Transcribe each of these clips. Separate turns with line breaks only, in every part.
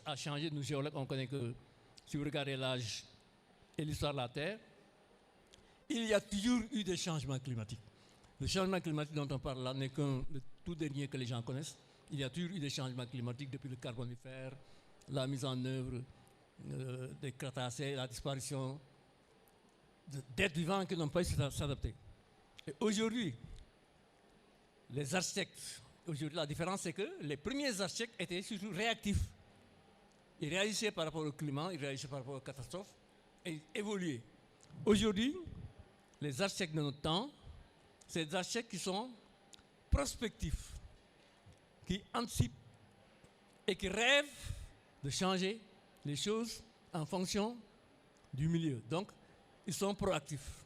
a changé. Nous, géologues, on connaît que si vous regardez l'âge et l'histoire de la Terre, il y a toujours eu des changements climatiques. Le changement climatique dont on parle là n'est qu'un le tout dernier que les gens connaissent. Il y a toujours eu des changements climatiques depuis le carbonifère, la mise en œuvre des Crétacés, la disparition d'êtres vivants qui n'ont pas su s'adapter. Et aujourd'hui, les architectes, aujourd'hui la différence c'est que les premiers architectes étaient surtout réactifs. Ils réagissaient par rapport au climat, ils réagissaient par rapport aux catastrophes et ils évoluaient. Aujourd'hui, les architectes de notre temps, c'est des architectes qui sont prospectifs, qui anticipent et qui rêvent de changer les choses en fonction du milieu. Donc, ils sont proactifs.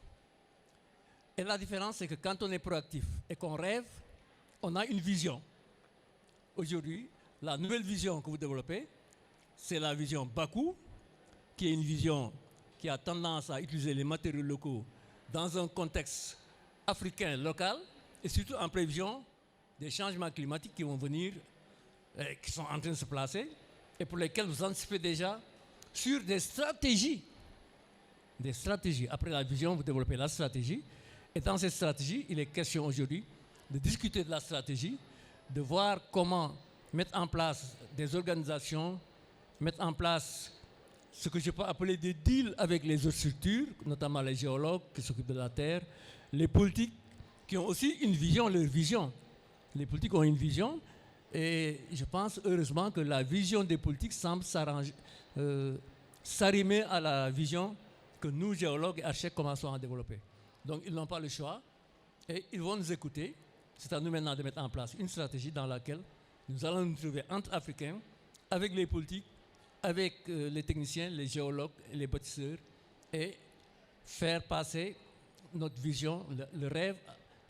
Et la différence, c'est que quand on est proactif et qu'on rêve, on a une vision. Aujourd'hui, la nouvelle vision que vous développez, c'est la vision Bakou, qui est une vision qui a tendance à utiliser les matériaux locaux dans un contexte africain local et surtout en prévision des changements climatiques qui vont venir, qui sont en train de se placer et pour lesquels vous anticipez déjà sur des stratégies. Des stratégies. Après la vision, vous développez la stratégie. Et dans cette stratégie, il est question aujourd'hui de discuter de la stratégie, de voir comment mettre en place des organisations, mettre en place ce que je peux appeler des deals avec les autres structures, notamment les géologues qui s'occupent de la terre, les politiques qui ont aussi une vision, leur vision. Les politiques ont une vision et je pense heureusement que la vision des politiques semble s'arrimer à la vision que nous, géologues et architectes, commençons à développer. Donc ils n'ont pas le choix et ils vont nous écouter. C'est à nous maintenant de mettre en place une stratégie dans laquelle nous allons nous trouver entre Africains, avec les politiques, avec les techniciens, les géologues, les bâtisseurs, et faire passer notre vision, le rêve,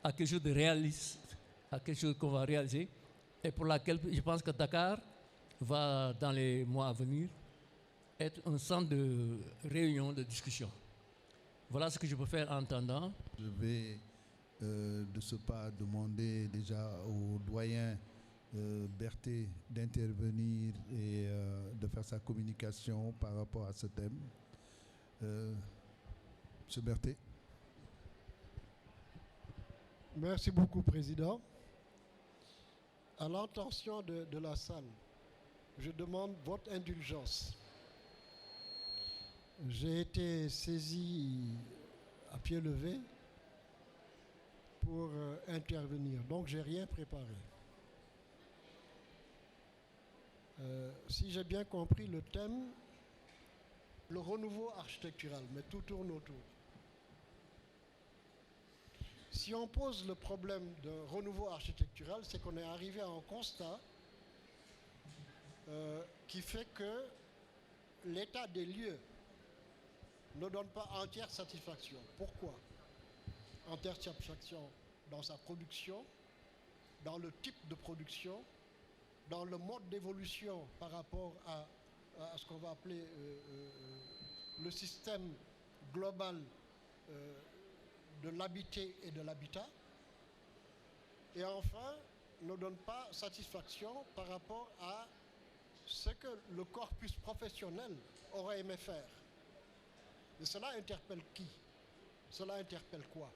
à quelque chose de réaliste, à quelque chose qu'on va réaliser, et pour laquelle je pense que Dakar va, dans les mois à venir, être un centre de réunion, de discussion. Voilà ce que je peux faire en attendant.
Je vais de ce pas demander déjà au doyen Berthet d'intervenir et de faire sa communication par rapport à ce thème. Monsieur Berthet.
Merci beaucoup, Président. À l'intention de la salle, je demande votre indulgence. J'ai été saisi à pied levé pour intervenir, donc je n'ai rien préparé. Si j'ai bien compris le thème, le renouveau architectural, mais tout tourne autour. Si on pose le problème d'un renouveau architectural, c'est qu'on est arrivé à un constat qui fait que l'état des lieux ne donne pas entière satisfaction. Pourquoi? Entière satisfaction dans sa production, dans le type de production, dans le mode d'évolution par rapport à ce qu'on va appeler le système global de l'habité et de l'habitat. Et enfin, ne donne pas satisfaction par rapport à ce que le corpus professionnel aurait aimé faire. Et cela interpelle qui? Cela interpelle quoi?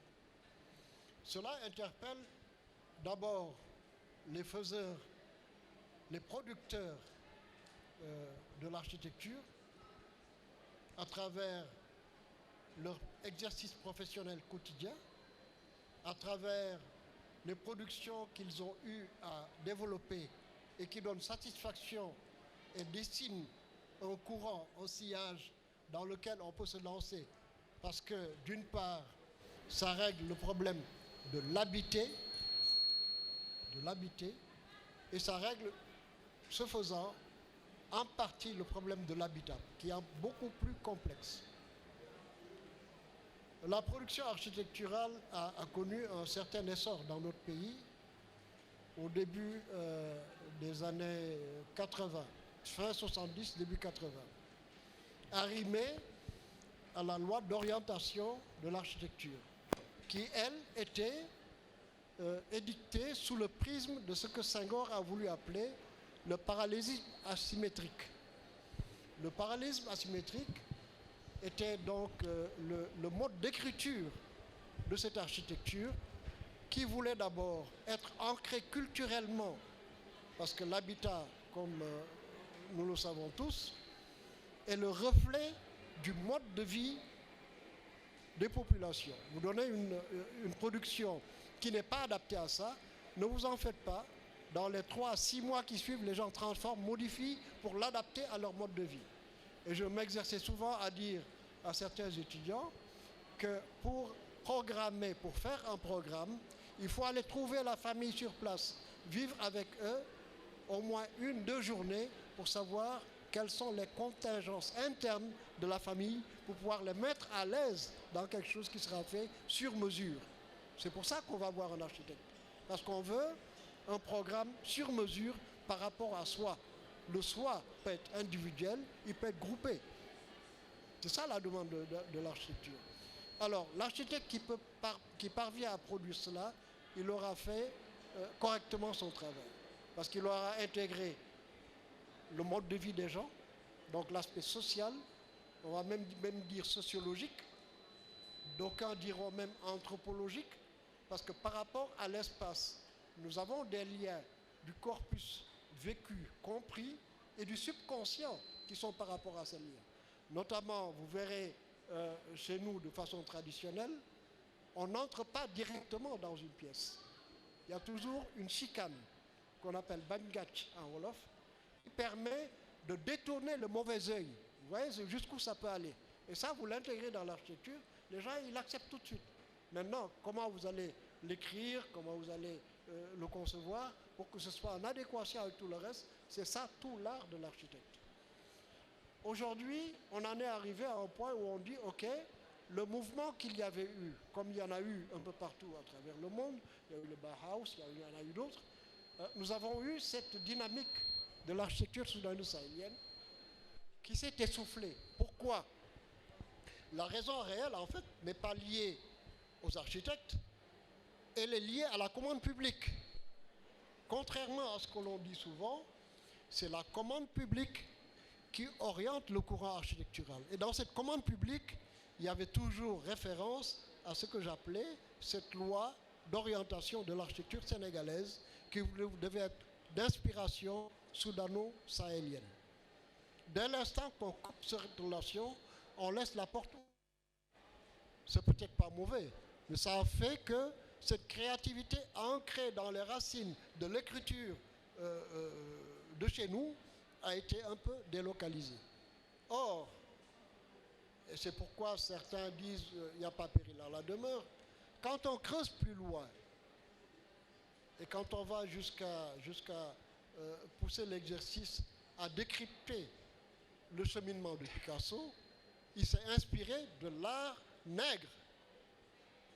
Cela interpelle d'abord les faiseurs, les producteurs de l'architecture à travers leur exercice professionnel quotidien, à travers les productions qu'ils ont eu à développer et qui donnent satisfaction et dessinent un courant, un sillage dans lequel on peut se lancer. Parce que d'une part, ça règle le problème de l'habiter, et ça règle, ce faisant, en partie le problème de l'habitat, qui est beaucoup plus complexe. La production architecturale a connu un certain essor dans notre pays au début des années 80, fin 70, début 80, arrimé à la loi d'orientation de l'architecture, qui, elle, était édictée sous le prisme de ce que Senghor a voulu appeler le parallélisme asymétrique. Le parallélisme asymétrique était donc le mode d'écriture de cette architecture qui voulait d'abord être ancré culturellement, parce que l'habitat, comme nous le savons tous, est le reflet du mode de vie des populations. Vous donnez une production qui n'est pas adaptée à ça, ne vous en faites pas. Dans les 3 à 6 mois qui suivent, les gens transforment, modifient pour l'adapter à leur mode de vie. Et je m'exerçais souvent à dire à certains étudiants que pour programmer, pour faire un programme, il faut aller trouver la famille sur place, vivre avec eux au moins 1-2 journées pour savoir quelles sont les contingences internes de la famille pour pouvoir les mettre à l'aise dans quelque chose qui sera fait sur mesure. C'est pour ça qu'on va voir un architecte. Parce qu'on veut un programme sur mesure par rapport à soi. Le soi peut être individuel, il peut être groupé. C'est ça la demande de l'architecture. Alors, l'architecte qui parvient à produire cela, il aura fait correctement son travail. Parce qu'il aura intégré le mode de vie des gens, donc l'aspect social, on va même dire sociologique, d'aucuns diront même anthropologique, parce que par rapport à l'espace, nous avons des liens du corpus vécu, compris, et du subconscient qui sont par rapport à ces liens. Notamment, vous verrez chez nous de façon traditionnelle, on n'entre pas directement dans une pièce. Il y a toujours une chicane qu'on appelle bangach en wolof, qui permet de détourner le mauvais œil. Vous voyez jusqu'où ça peut aller. Et ça, vous l'intégrez dans l'architecture, les gens, ils l'acceptent tout de suite. Maintenant, comment vous allez l'écrire, comment vous allez le concevoir, pour que ce soit en adéquation avec tout le reste, c'est ça tout l'art de l'architecte. Aujourd'hui, on en est arrivé à un point où on dit, ok, le mouvement qu'il y avait eu, comme il y en a eu un peu partout à travers le monde, il y a eu le Bauhaus, il y en a eu d'autres, nous avons eu cette dynamique de l'architecture soudano-sahélienne qui s'est essoufflée. Pourquoi? La raison réelle, en fait, n'est pas liée aux architectes, elle est liée à la commande publique. Contrairement à ce que l'on dit souvent, c'est la commande publique qui oriente le courant architectural. Et dans cette commande publique, il y avait toujours référence à ce que j'appelais cette loi d'orientation de l'architecture sénégalaise qui devait être d'inspiration soudano-sahélienne. Dès l'instant qu'on coupe cette relation, on laisse la porte ouverte. C'est peut-être pas mauvais, mais ça a fait que cette créativité ancrée dans les racines de l'écriture de chez nous a été un peu délocalisée. Or, et c'est pourquoi certains disent il n'y a pas péril à la demeure, quand on creuse plus loin et quand on va jusqu'à pousser l'exercice à décrypter le cheminement de Picasso, il s'est inspiré de l'art nègre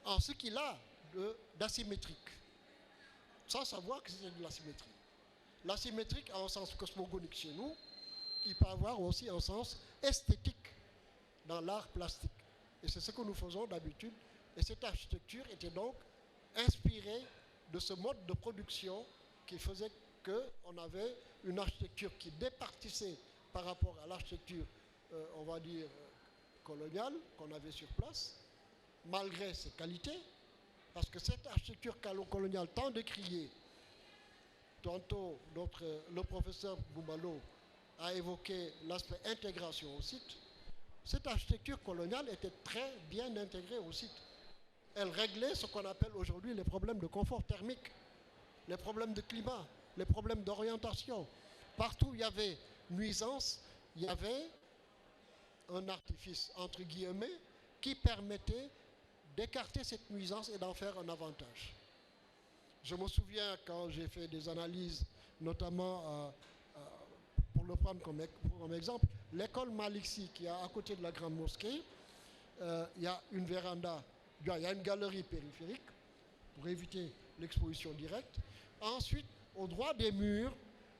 en ce qu'il a d'asymétrique, sans savoir que c'était de l'asymétrie. L'asymétrique a un sens cosmogonique chez nous, il peut avoir aussi un sens esthétique dans l'art plastique. Et c'est ce que nous faisons d'habitude. Et cette architecture était donc inspirée de ce mode de production qui faisait qu'on avait une architecture qui départissait par rapport à l'architecture, on va dire, coloniale qu'on avait sur place, malgré ses qualités, parce que cette architecture coloniale tant décriée, tantôt le professeur Boumalo a évoqué l'aspect intégration au site, cette architecture coloniale était très bien intégrée au site. Elle réglait ce qu'on appelle aujourd'hui les problèmes de confort thermique, les problèmes de climat, les problèmes d'orientation. Partout où il y avait nuisance, il y avait un artifice, entre guillemets, qui permettait d'écarter cette nuisance et d'en faire un avantage. Je me souviens quand j'ai fait des analyses, notamment, pour le prendre comme exemple, l'école Malixi qui est à côté de la grande mosquée, il y a une véranda, il y a une galerie périphérique pour éviter l'exposition directe. Ensuite, au droit des murs,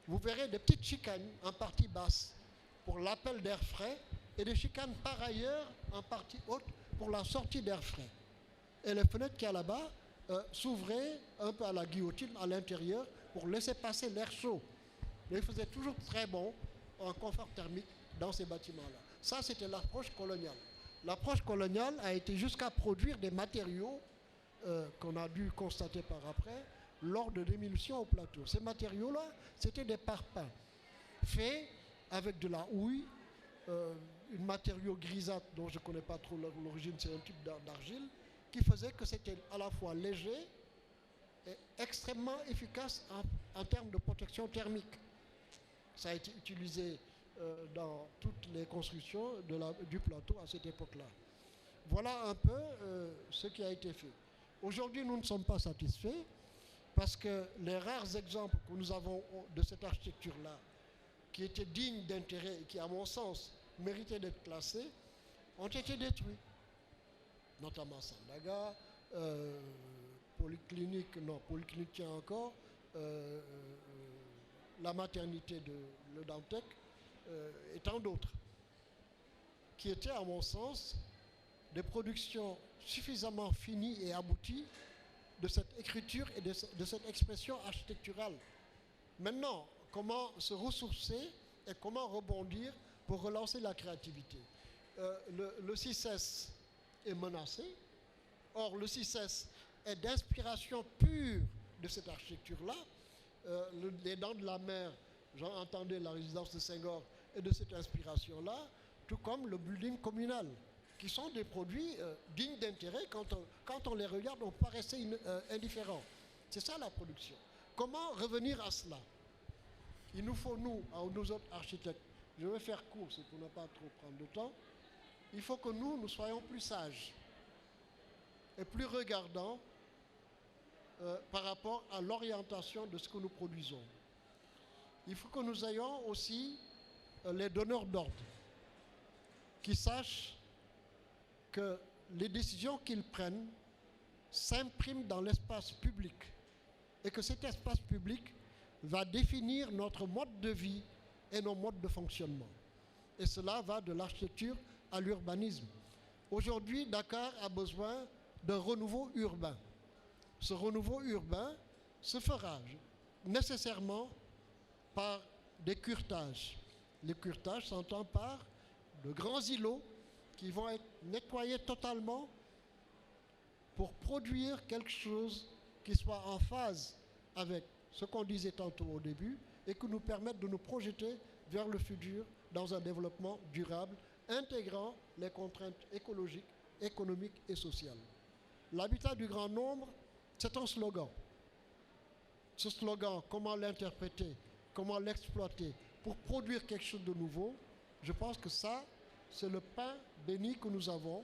vous verrez des petites chicanes en partie basse pour l'appel d'air frais et des chicanes par ailleurs en partie haute pour la sortie d'air frais. Et les fenêtres qu'il y a là-bas s'ouvraient un peu à la guillotine à l'intérieur pour laisser passer l'air chaud. Mais il faisait toujours très bon en confort thermique dans ces bâtiments-là. Ça, c'était l'approche coloniale. L'approche coloniale a été jusqu'à produire des matériaux qu'on a dû constater par après lors de l'émulsion au plateau. Ces matériaux-là, c'était des parpaings faits avec de la houille, un matériau grisâtre dont je ne connais pas trop l'origine, c'est un type d'argile, qui faisait que c'était à la fois léger et extrêmement efficace en termes de protection thermique. Ça a été utilisé dans toutes les constructions du plateau à cette époque-là. Voilà un peu ce qui a été fait. Aujourd'hui, nous ne sommes pas satisfaits parce que les rares exemples que nous avons de cette architecture-là, qui étaient dignes d'intérêt et qui, à mon sens, méritaient d'être classés, ont été détruits. Notamment Sandaga, Polyclinique tient encore, la maternité de Le Dantec, et tant d'autres, qui étaient, à mon sens, des productions suffisamment finies et abouties de cette écriture et de cette expression architecturale. Maintenant, comment se ressourcer et comment rebondir pour relancer la créativité? Le CICES est menacé. Or, le CICES est d'inspiration pure de cette architecture-là. Les Dents de la Mer, j'en entendais la résidence de Senghor, et de cette inspiration-là, tout comme le building communal, qui sont des produits dignes d'intérêt. Quand on les regarde, on paraissait indifférent. C'est ça la production. Comment revenir à cela? Il nous faut, nous autres architectes, je vais faire court, c'est pour ne pas trop prendre de temps, il faut que nous soyons plus sages et plus regardants par rapport à l'orientation de ce que nous produisons. Il faut que nous ayons aussi les donneurs d'ordre qui sachent que les décisions qu'ils prennent s'impriment dans l'espace public et que cet espace public va définir notre mode de vie et nos modes de fonctionnement. Et cela va de l'architecture à l'urbanisme. Aujourd'hui, Dakar a besoin d'un renouveau urbain. Ce renouveau urbain se fera nécessairement par des curetages. Les curetages s'entend par de grands îlots qui vont être nettoyés totalement pour produire quelque chose qui soit en phase avec ce qu'on disait tantôt au début et qui nous permette de nous projeter vers le futur dans un développement durable, intégrant les contraintes écologiques, économiques et sociales. L'habitat du grand nombre, c'est un slogan. Ce slogan, comment l'interpréter, comment l'exploiter pour produire quelque chose de nouveau, je pense que ça, c'est le pain béni que nous avons.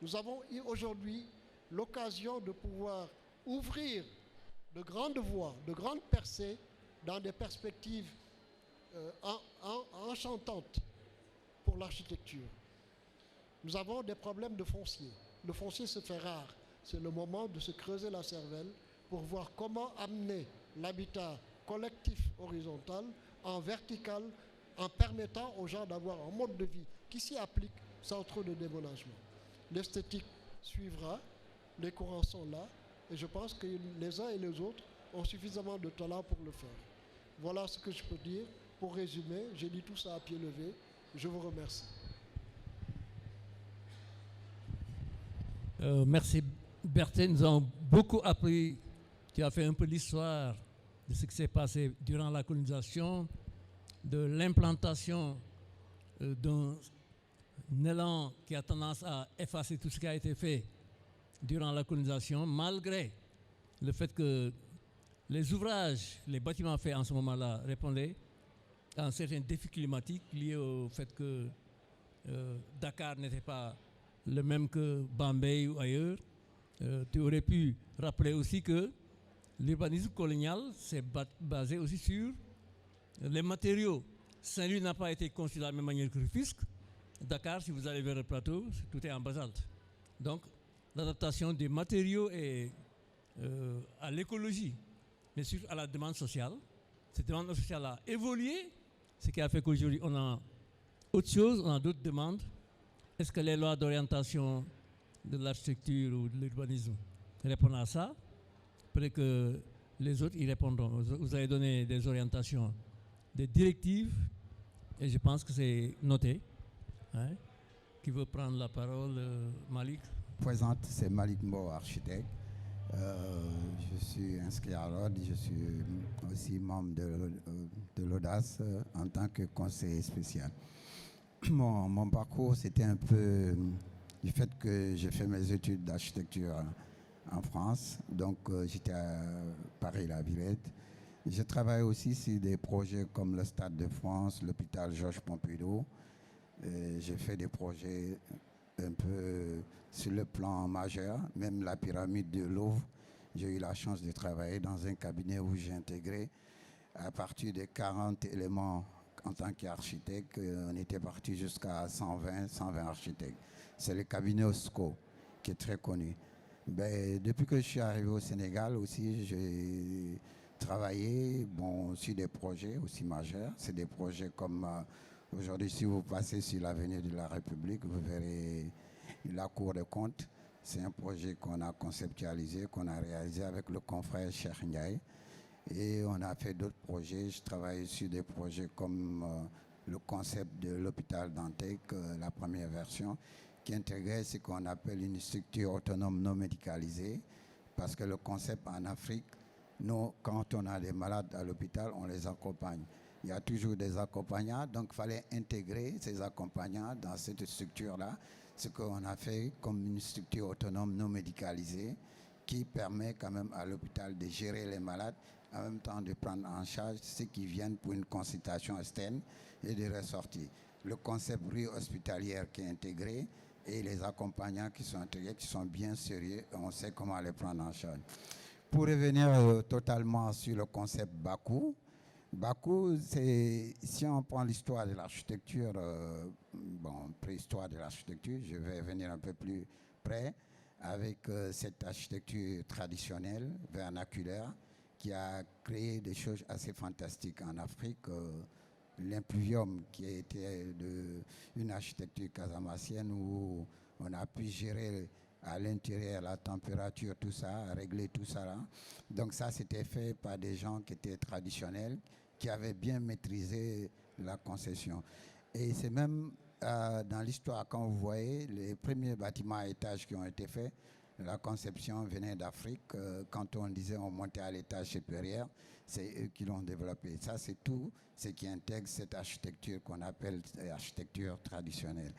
Nous avons eu aujourd'hui l'occasion de pouvoir ouvrir de grandes voies, de grandes percées dans des perspectives enchantantes pour l'architecture. Nous avons des problèmes de foncier. Le foncier se fait rare. C'est le moment de se creuser la cervelle pour voir comment amener l'habitat collectif horizontal en vertical en permettant aux gens d'avoir un mode de vie qui s'y applique sans trop de déménagement. L'esthétique suivra, les courants sont là et je pense que les uns et les autres ont suffisamment de talent pour le faire. Voilà ce que je peux dire. Pour résumer, j'ai dit tout ça à pied levé. Je vous remercie.
Merci Bertin, nous avons beaucoup appris. Tu as fait un peu l'histoire de ce qui s'est passé durant la colonisation, de l'implantation d'un élan qui a tendance à effacer tout ce qui a été fait durant la colonisation, malgré le fait que les ouvrages, les bâtiments faits en ce moment-là répondaient à un certain défi climatique lié au fait que Dakar n'était pas le même que Bombay ou ailleurs. Tu aurais pu rappeler aussi que l'urbanisme colonial s'est basé aussi sur les matériaux. Saint-Louis n'a pas été conçu de la même manière que Rufisque. Dakar, si vous allez vers le plateau, tout est en basalte. Donc, l'adaptation des matériaux et à l'écologie, mais surtout à la demande sociale. Cette demande sociale a évolué, ce qui a fait qu'aujourd'hui, on a autre chose, on a d'autres demandes. Est-ce que les lois d'orientation de l'architecture ou de l'urbanisme répondent à ça? Peut-être que les autres y répondront. Vous avez donné des orientations, des directives Et je pense que c'est noté. Hein. Qui veut prendre la parole, Malik?
Présente, c'est Malik Mbo, architecte. Je suis inscrit à l'ordre, je suis aussi membre de l'Audace en tant que conseiller spécial. Mon parcours, c'était un peu du fait que j'ai fait mes études d'architecture en France, donc j'étais à Paris-la-Villette. Je travaille aussi sur des projets comme le Stade de France, l'hôpital Georges Pompidou. J'ai fait des projets un peu sur le plan majeur, même la pyramide de Louvre. J'ai eu la chance de travailler dans un cabinet où j'ai intégré à partir de 40 éléments en tant qu'architecte. On était parti jusqu'à 120 architectes. C'est le cabinet OSCO qui est très connu. Depuis que je suis arrivé au Sénégal aussi, j'ai travaillé sur des projets aussi majeurs. C'est des projets comme aujourd'hui, si vous passez sur l'avenue de la République, vous verrez la Cour des comptes. C'est un projet qu'on a conceptualisé, qu'on a réalisé avec le confrère Cheikh Ndiaye. Et on a fait d'autres projets. Je travaille sur des projets comme le concept de l'hôpital Dantec, la première version, qui intégrait ce qu'on appelle une structure autonome non médicalisée. Parce que le concept en Afrique, nous, quand on a des malades à l'hôpital, on les accompagne. Il y a toujours des accompagnants, donc il fallait intégrer ces accompagnants dans cette structure-là, ce qu'on a fait comme une structure autonome non médicalisée qui permet quand même à l'hôpital de gérer les malades, en même temps de prendre en charge ceux qui viennent pour une consultation externe et de ressortir. Le concept rue hospitalière qui est intégré et les accompagnants qui sont intégrés, qui sont bien sérieux, on sait comment les prendre en charge. Pour revenir totalement sur le concept Bakou, si on prend l'histoire de l'architecture, préhistoire de l'architecture, je vais venir un peu plus près, avec cette architecture traditionnelle, vernaculaire, qui a créé des choses assez fantastiques en Afrique. L'impluvium, qui a été une architecture casamassienne où on a pu gérer à l'intérieur la température, tout ça, régler tout ça là. Donc ça, c'était fait par des gens qui étaient traditionnels, qui avaient bien maîtrisé la concession. Et c'est même dans l'histoire, quand vous voyez les premiers bâtiments à étage qui ont été faits, la conception venait d'Afrique. Quand on disait on montait à l'étage supérieur, c'est eux qui l'ont développé. Ça, c'est tout ce qui intègre cette architecture qu'on appelle architecture traditionnelle.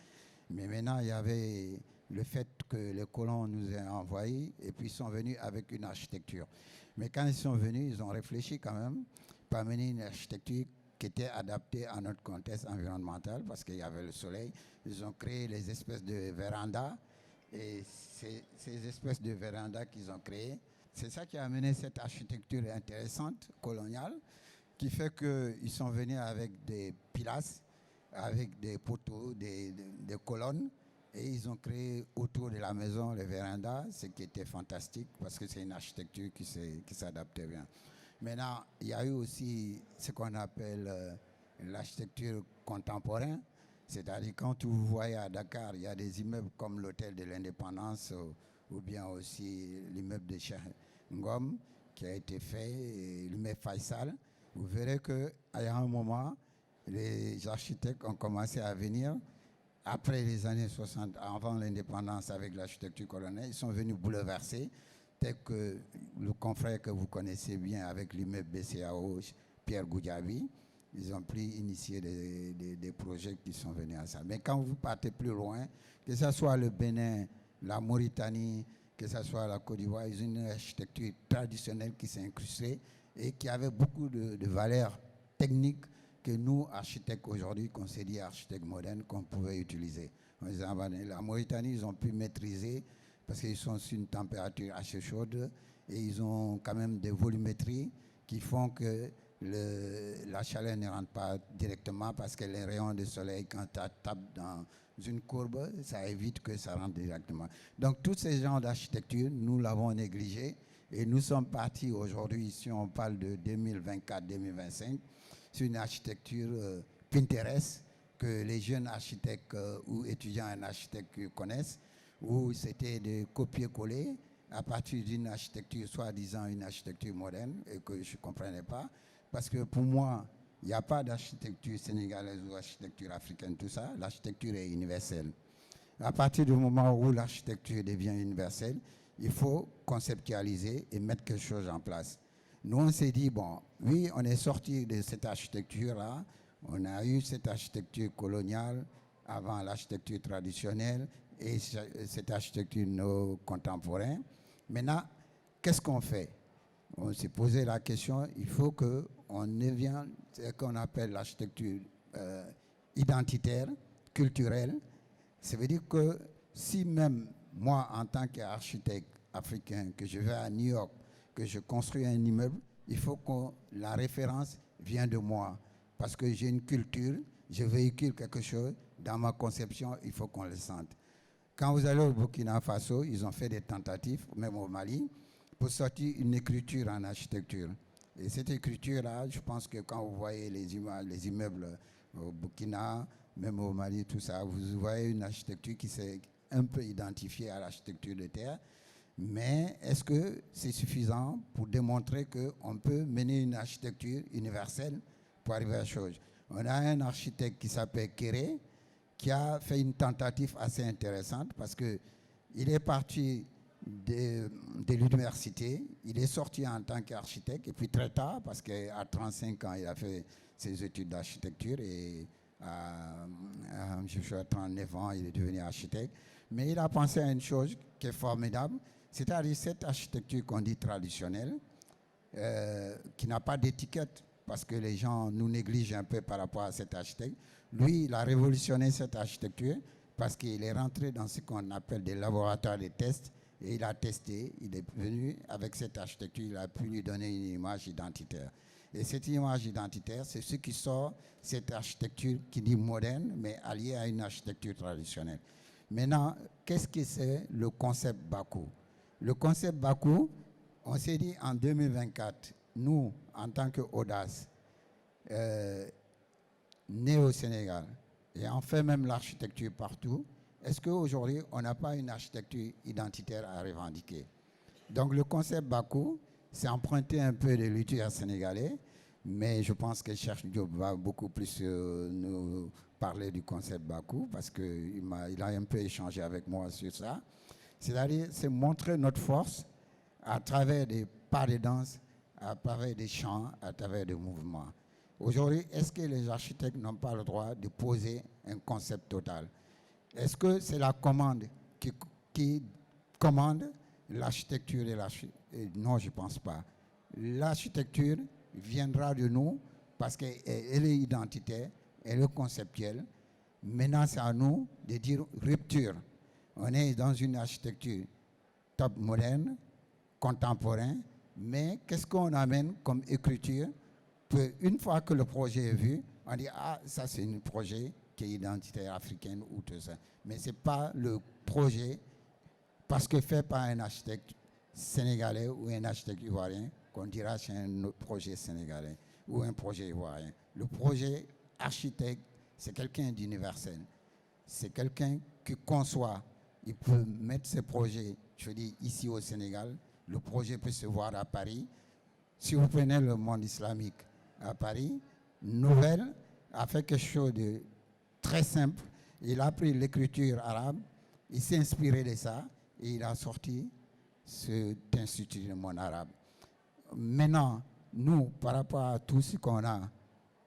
Mais maintenant, il y avait le fait que les colons nous aient envoyés et puis ils sont venus avec une architecture. Mais quand ils sont venus, ils ont réfléchi quand même pour amener une architecture qui était adaptée à notre contexte environnemental parce qu'il y avait le soleil. Ils ont créé les espèces de vérandas et ces espèces de vérandas qu'ils ont créées, c'est ça qui a amené cette architecture intéressante, coloniale, qui fait qu'ils sont venus avec des pilastres, avec des poteaux, des colonnes, et ils ont créé autour de la maison les vérandas, ce qui était fantastique parce que c'est une architecture qui s'adaptait bien. Maintenant, il y a eu aussi ce qu'on appelle l'architecture contemporaine, c'est-à-dire quand vous voyez à Dakar, il y a des immeubles comme l'hôtel de l'Indépendance ou bien aussi l'immeuble de Cheikh Ngom qui a été fait, l'immeuble Faisal. Vous verrez qu'à un moment, les architectes ont commencé à venir après les années 60, avant l'indépendance avec l'architecture coloniale. Ils sont venus bouleverser, tel que le confrère que vous connaissez bien avec l'immeuble BCAO, Pierre Goudiaby. Ils ont initié des projets qui sont venus à ça. Mais quand vous partez plus loin, que ce soit le Bénin, la Mauritanie, que ce soit la Côte d'Ivoire, ils ont une architecture traditionnelle qui s'est incrustée et qui avait beaucoup de valeurs techniques que nous, architectes aujourd'hui, qu'on s'est dit architectes modernes, qu'on pouvait utiliser. La Mauritanie, ils ont pu maîtriser parce qu'ils sont sur une température assez chaude et ils ont quand même des volumétries qui font que la chaleur ne rentre pas directement parce que les rayons de soleil, quand tu tapes dans une courbe, ça évite que ça rentre directement. Donc, tous ces genres d'architecture, nous l'avons négligé et nous sommes partis aujourd'hui, si on parle de 2024-2025, sur une architecture Pinterest que les jeunes architectes ou étudiants en architecture connaissent, où c'était de copier-coller à partir d'une architecture, soi-disant une architecture moderne, et que je ne comprenais pas. Parce que pour moi, Il n'y a pas d'architecture sénégalaise ou architecture africaine, tout ça. L'architecture est universelle. À partir du moment où l'architecture devient universelle, il faut conceptualiser et mettre quelque chose en place. Nous, on s'est dit, bon, oui, on est sorti de cette architecture-là. On a eu cette architecture coloniale avant l'architecture traditionnelle et cette architecture no contemporaine. Maintenant, qu'est-ce qu'on fait? On s'est posé la question, il faut qu'on devienne ce qu'on appelle l'architecture identitaire, culturelle. Ça veut dire que si même moi, en tant qu'architecte africain, que je vais à New York, que je construis un immeuble, il faut que la référence vienne de moi. Parce que j'ai une culture, je véhicule quelque chose, dans ma conception, il faut qu'on le sente. Quand vous allez au Burkina Faso, ils ont fait des tentatives, même au Mali, pour sortir une écriture en architecture. Et cette écriture-là, je pense que quand vous voyez les immeubles au Burkina, même au Mali, tout ça, vous voyez une architecture qui s'est un peu identifiée à l'architecture de terre. Mais est-ce que c'est suffisant pour démontrer qu'on peut mener une architecture universelle pour arriver à la chose? On a un architecte qui s'appelle Kéré, qui a fait une tentative assez intéressante parce qu'il est parti de l'université, il est sorti en tant qu'architecte, et puis très tard, parce qu'à 35 ans, il a fait ses études d'architecture, et à 39 ans, il est devenu architecte. Mais il a pensé à une chose qui est formidable, c'est-à-dire cette architecture qu'on dit traditionnelle, qui n'a pas d'étiquette, parce que les gens nous négligent un peu par rapport à cet architecte. Lui, il a révolutionné cette architecture parce qu'il est rentré dans ce qu'on appelle des laboratoires de tests, et il a testé, il est venu avec cette architecture, il a pu lui donner une image identitaire. Et cette image identitaire, c'est ce qui sort cette architecture qui dit moderne, mais alliée à une architecture traditionnelle. Maintenant, qu'est-ce que c'est le concept Bakou? Le concept Bakou, on s'est dit en 2024, nous, en tant qu'Audace, nés au Sénégal, et on fait même l'architecture partout, est-ce qu'aujourd'hui, on n'a pas une architecture identitaire à revendiquer? Donc le concept Bakou, c'est emprunté un peu de l'UTR sénégalais, mais je pense que Cheikh Diop va beaucoup plus nous parler du concept Bakou, parce qu'il a un peu échangé avec moi sur ça. C'est-à-dire, c'est montrer notre force à travers des pas de danse, à travers des chants, à travers des mouvements. Aujourd'hui, est-ce que les architectes n'ont pas le droit de poser un concept total? Est-ce que c'est la commande qui commande l'architecture et l'architecture? Non, je ne pense pas. L'architecture viendra de nous parce qu'elle est identitaire, elle est conceptuelle. Maintenant, c'est à nous de dire rupture. On est dans une architecture top moderne, contemporaine, mais qu'est-ce qu'on amène comme écriture? Une fois que le projet est vu, on dit « Ah, ça c'est un projet qui est identitaire africaine ou tout ça ». Mais ce n'est pas le projet, parce que fait par un architecte sénégalais ou un architecte ivoirien, qu'on dira c'est un projet sénégalais ou un projet ivoirien. Le projet architecte, c'est quelqu'un d'universel. C'est quelqu'un qui conçoit. Il peut mettre ses projets, je dis ici au Sénégal, le projet peut se voir à Paris. Si vous prenez le monde islamique à Paris, Nouvel a fait quelque chose de très simple. Il a pris l'écriture arabe, il s'est inspiré de ça et il a sorti cet institut du monde arabe. Maintenant, nous, par rapport à tout ce qu'on a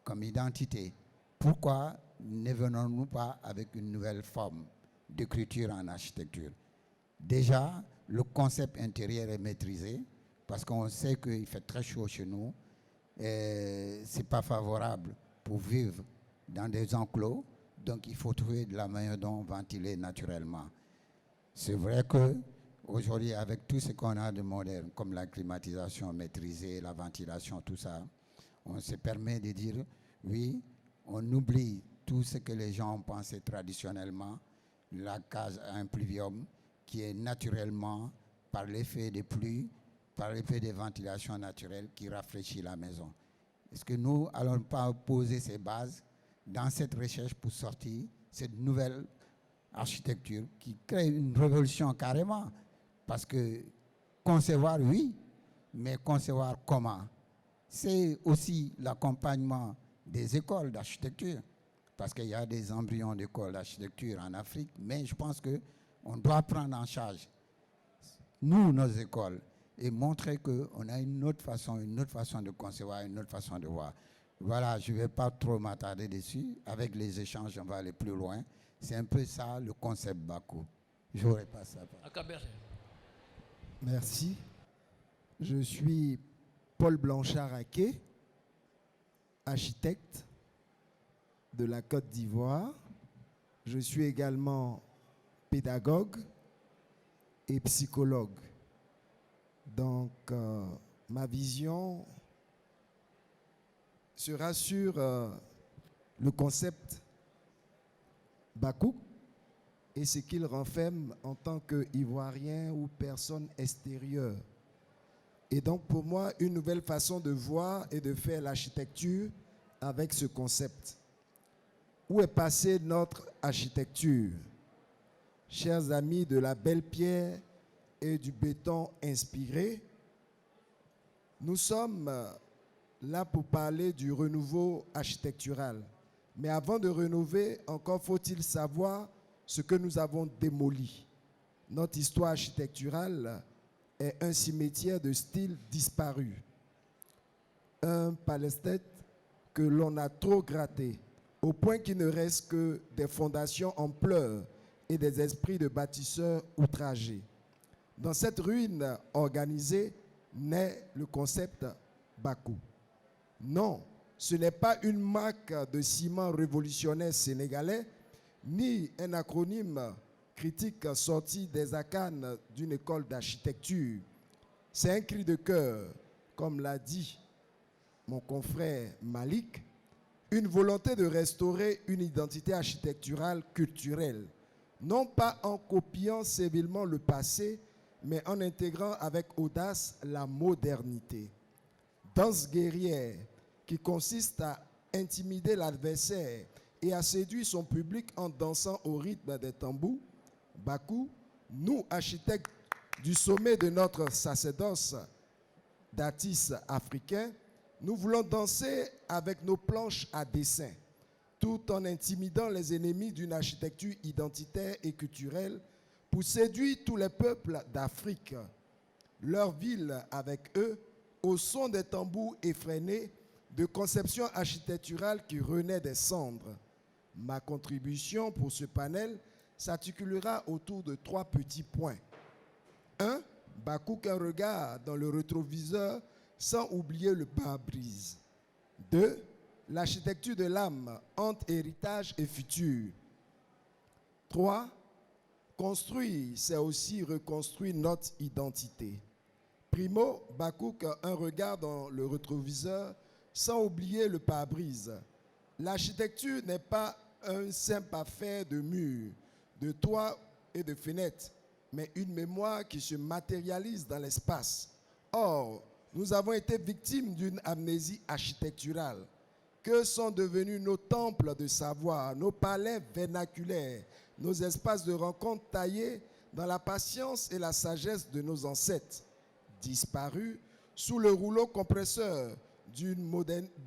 comme identité, pourquoi ne venons-nous pas avec une nouvelle forme d'écriture en architecture? Déjà, le concept intérieur est maîtrisé parce qu'on sait qu'il fait très chaud chez nous et ce n'est pas favorable pour vivre dans des enclos, donc il faut trouver de la manière dont ventiler naturellement. C'est vrai qu'aujourd'hui, avec tout ce qu'on a de moderne, comme la climatisation maîtrisée, la ventilation, tout ça, on se permet de dire, oui, on oublie tout ce que les gens ont pensé traditionnellement, la case à impluvium, qui est naturellement, par l'effet des pluies, par l'effet des ventilations naturelles, qui rafraîchit la maison. Est-ce que nous n'allons pas poser ces bases dans cette recherche pour sortir cette nouvelle architecture qui crée une révolution carrément? Parce que concevoir, oui, mais concevoir comment? C'est aussi l'accompagnement des écoles d'architecture, parce qu'il y a des embryons d'écoles d'architecture en Afrique, mais je pense qu'on doit prendre en charge, nous, nos écoles, et montrer qu'on a une autre façon de concevoir, une autre façon de voir. Voilà, je ne vais pas trop m'attarder dessus. Avec les échanges, on va aller plus loin. C'est un peu ça, le concept Bakou. Je n'aurais pas ça.
Merci. Je suis Paul Blanchard-Aké, architecte de la Côte d'Ivoire. Je suis également pédagogue et psychologue. Donc, ma vision sera sur le concept Bakou et ce qu'il renferme en tant qu'Ivoirien ou personne extérieure. Et donc, pour moi, une nouvelle façon de voir et de faire l'architecture avec ce concept. Où est passée notre architecture? Chers amis de la belle pierre et du béton inspiré, nous sommes là pour parler du renouveau architectural. Mais avant de rénover, encore faut-il savoir ce que nous avons démoli. Notre histoire architecturale est un cimetière de styles disparus. Un palestate que l'on a trop gratté, au point qu'il ne reste que des fondations en pleurs et des esprits de bâtisseurs outragés. Dans cette ruine organisée naît le concept Bakou. Non, ce n'est pas une marque de ciment révolutionnaire sénégalais, ni un acronyme critique sorti des arcanes d'une école d'architecture. C'est un cri de cœur, comme l'a dit mon confrère Malik, une volonté de restaurer une identité architecturale culturelle, non pas en copiant sévilement le passé, mais en intégrant avec audace la modernité. Danse guerrière qui consiste à intimider l'adversaire et à séduire son public en dansant au rythme des tambours, Bakou, nous, architectes du sommet de notre sacerdoce d'artistes africains, nous voulons danser avec nos planches à dessin, tout en intimidant les ennemis d'une architecture identitaire et culturelle pour séduire tous les peuples d'Afrique, leur ville avec eux, au son des tambours effrénés de conception architecturale qui renaît des cendres. Ma contribution pour ce panel s'articulera autour de 3 petits points. 1. Bakou qu'un regard dans le rétroviseur sans oublier le pare-brise. 2. L'architecture de l'âme entre héritage et futur. 3. Construire, c'est aussi reconstruire notre identité. Primo, Bakouk, un regard dans le rétroviseur sans oublier le pare-brise. L'architecture n'est pas un simple affaire de murs, de toits et de fenêtres, mais une mémoire qui se matérialise dans l'espace. Or, nous avons été victimes d'une amnésie architecturale. Que sont devenus nos temples de savoir, nos palais vernaculaires, nos espaces de rencontre taillés dans la patience et la sagesse de nos ancêtres, disparus sous le rouleau compresseur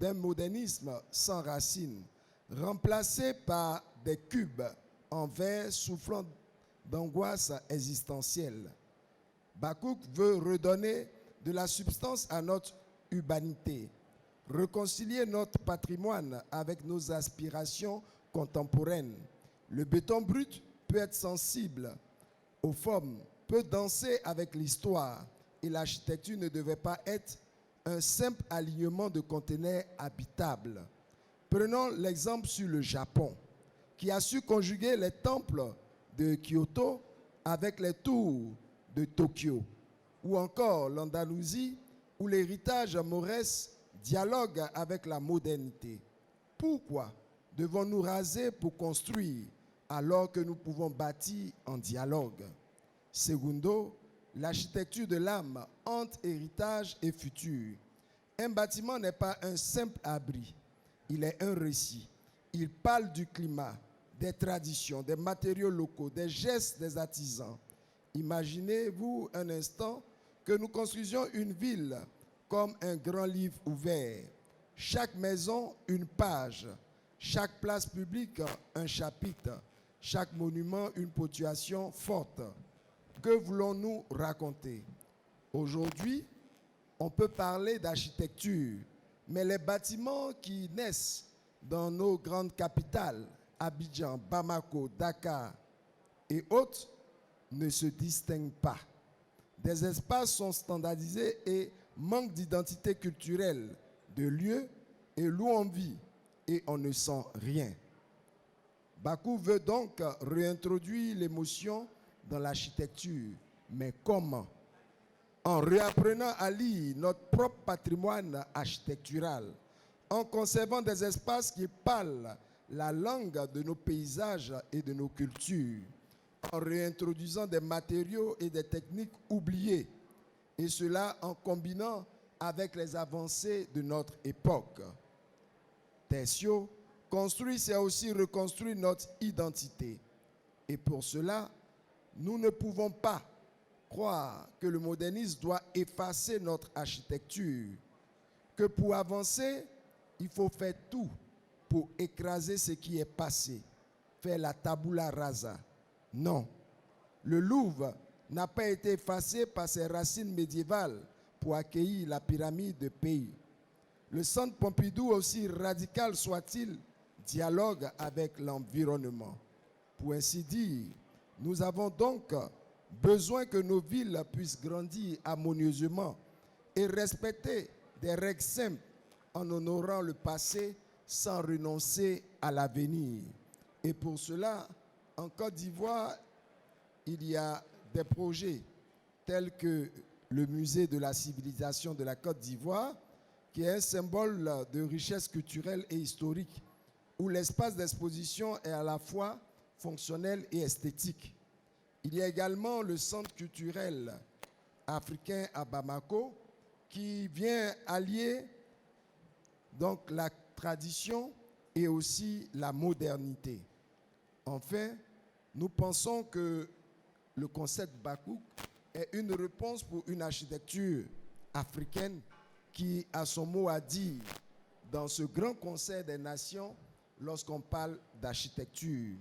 d'un modernisme sans racines, remplacés par des cubes en verre soufflant d'angoisse existentielle. Bakouk veut redonner de la substance à notre urbanité, réconcilier notre patrimoine avec nos aspirations contemporaines. Le béton brut peut être sensible aux formes, peut danser avec l'histoire, et l'architecture ne devait pas être un simple alignement de conteneurs habitables. Prenons l'exemple sur le Japon, qui a su conjuguer les temples de Kyoto avec les tours de Tokyo, ou encore l'Andalousie, où l'héritage mauresque dialogue avec la modernité. Pourquoi devons-nous raser pour construire alors que nous pouvons bâtir en dialogue? Segundo, l'architecture de l'âme entre héritage et futur. Un bâtiment n'est pas un simple abri, il est un récit. Il parle du climat, des traditions, des matériaux locaux, des gestes des artisans. Imaginez-vous un instant que nous construisions une ville comme un grand livre ouvert, chaque maison une page, chaque place publique un chapitre, chaque monument une ponctuation forte. Que voulons-nous raconter? Aujourd'hui, on peut parler d'architecture, mais les bâtiments qui naissent dans nos grandes capitales, Abidjan, Bamako, Dakar et autres, ne se distinguent pas. Des espaces sont standardisés et manquent d'identité culturelle, de lieu et où on vit, et on ne sent rien. Bakou veut donc réintroduire l'émotion dans l'architecture. Mais comment? En réapprenant à lire notre propre patrimoine architectural, en conservant des espaces qui parlent la langue de nos paysages et de nos cultures, en réintroduisant des matériaux et des techniques oubliées, et cela en combinant avec les avancées de notre époque. Tessio, construire, c'est aussi reconstruire notre identité. Et pour cela, nous ne pouvons pas croire que le modernisme doit effacer notre architecture, que pour avancer, il faut faire tout pour écraser ce qui est passé, faire la tabula rasa. Non, le Louvre n'a pas été effacé par ses racines médiévales pour accueillir la pyramide de Pays. Le centre Pompidou, aussi radical soit-il, dialogue avec l'environnement. Pour ainsi dire, nous avons donc besoin que nos villes puissent grandir harmonieusement et respecter des règles simples en honorant le passé sans renoncer à l'avenir. Et pour cela, en Côte d'Ivoire, il y a des projets tels que le musée de la civilisation de la Côte d'Ivoire, qui est un symbole de richesse culturelle et historique, où l'espace d'exposition est à la fois fonctionnel et esthétique. Il y a également le centre culturel africain à Bamako, qui vient allier donc la tradition et aussi la modernité. Enfin, nous pensons que le concept Bakouk est une réponse pour une architecture africaine qui a son mot à dire dans ce grand concert des nations lorsqu'on parle d'architecture.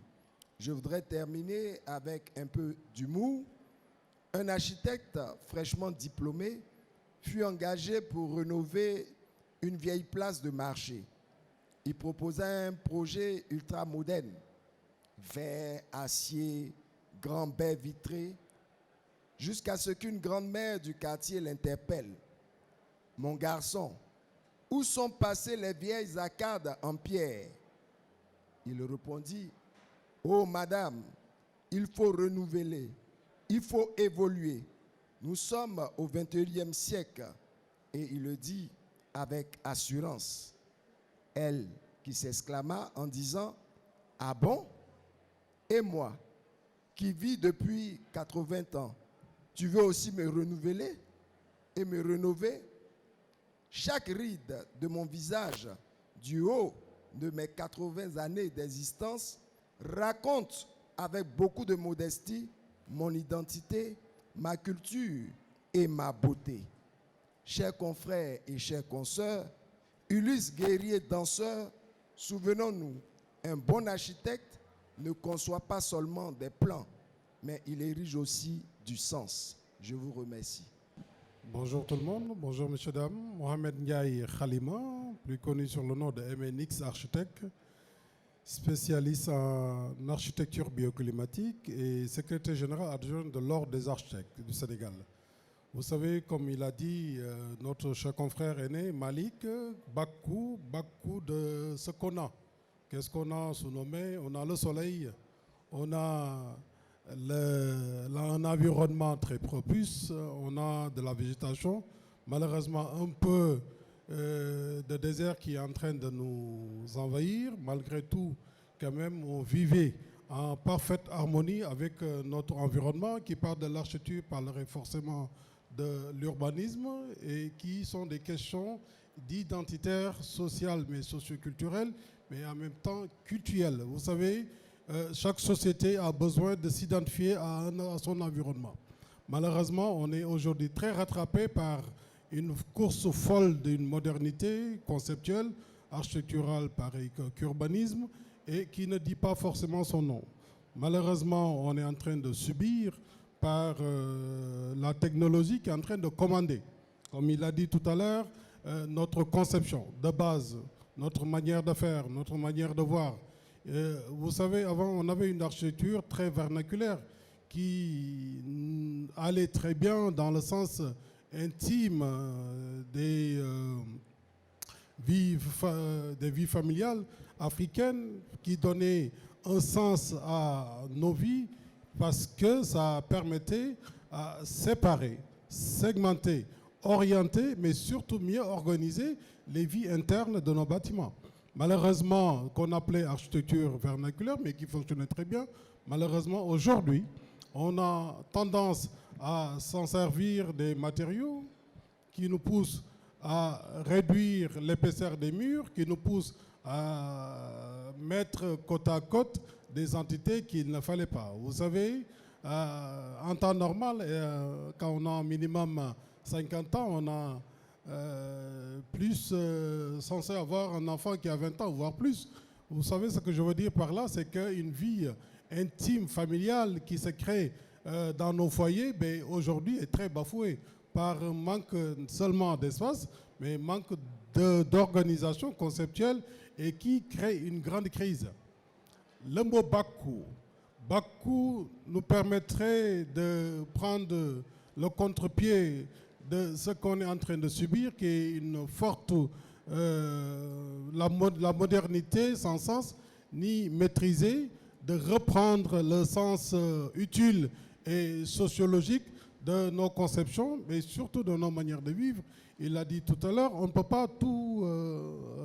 Je voudrais terminer avec un peu d'humour. Un architecte fraîchement diplômé fut engagé pour rénover une vieille place de marché. Il proposa un projet ultra moderne, verre, acier, grands baies vitrées, jusqu'à ce qu'une grand-mère du quartier l'interpelle. « Mon garçon, où sont passées les vieilles arcades en pierre ?» Il répondit, « Oh madame, il faut renouveler, il faut évoluer. Nous sommes au XXIe siècle. » Et il le dit avec assurance. Elle qui s'exclama en disant, « Ah bon? Et moi, qui vis depuis 80 ans, tu veux aussi me renouveler et me rénover? Chaque ride de mon visage, du haut de mes 80 années d'existence, raconte avec beaucoup de modestie mon identité, ma culture et ma beauté. Chers confrères et chers consoeurs, illustres guerriers danseurs, souvenons-nous, un bon architecte ne conçoit pas seulement des plans, mais il érige aussi du sens. Je vous remercie.
Bonjour tout le monde, bonjour messieurs, dames. Mohamed Ndiaye Khalima, plus connu sur le nom de MNX Architecte, spécialiste en architecture bioclimatique et secrétaire général adjoint de l'Ordre des architectes du Sénégal. Vous savez, comme il a dit notre cher confrère aîné Malik, Bakou de ce qu'on a. Qu'est-ce qu'on a sous nos mains? On a le soleil, on a un environnement très propice, on a de la végétation, malheureusement un peu de désert qui est en train de nous envahir. Malgré tout, quand même, on vivait en parfaite harmonie avec notre environnement qui part de l'architecture, parlerait forcément de l'urbanisme et qui sont des questions d'identitaire sociale mais socioculturelle, mais en même temps culturelle. Vous savez, chaque société a besoin de s'identifier à son environnement. Malheureusement, on est aujourd'hui très rattrapé par une course folle d'une modernité conceptuelle, architecturale, pareil qu'urbanisme, et qui ne dit pas forcément son nom. Malheureusement, on est en train de subir par la technologie qui est en train de commander, comme il a dit tout à l'heure, notre conception de base, notre manière de faire, notre manière de voir. Vous savez, avant, on avait une architecture très vernaculaire qui allait très bien dans le sens intime des vies familiales africaines, qui donnait un sens à nos vies parce que ça permettait à séparer, segmenter, orienter, mais surtout mieux organiser les vies internes de nos bâtiments. Malheureusement, qu'on appelait architecture vernaculaire, mais qui fonctionnait très bien, malheureusement, aujourd'hui, on a tendance à s'en servir des matériaux qui nous poussent à réduire l'épaisseur des murs, qui nous poussent à mettre côte à côte des entités qu'il ne fallait pas. Vous savez, en temps normal, quand on a minimum 50 ans, on a censé avoir un enfant qui a 20 ans, voire plus. Vous savez ce que je veux dire par là, c'est qu'une vie intime, familiale qui se crée dans nos foyers, ben, aujourd'hui est très bafouée par manque seulement d'espace, mais manque d'organisation conceptuelle et qui crée une grande crise. Le mot Bakou nous permettrait de prendre le contre-pied de ce qu'on est en train de subir, qui est une forte la modernité sans sens ni maîtrisée, de reprendre le sens utile et sociologique de nos conceptions, mais surtout de nos manières de vivre. Il l'a dit tout à l'heure, on ne peut pas tout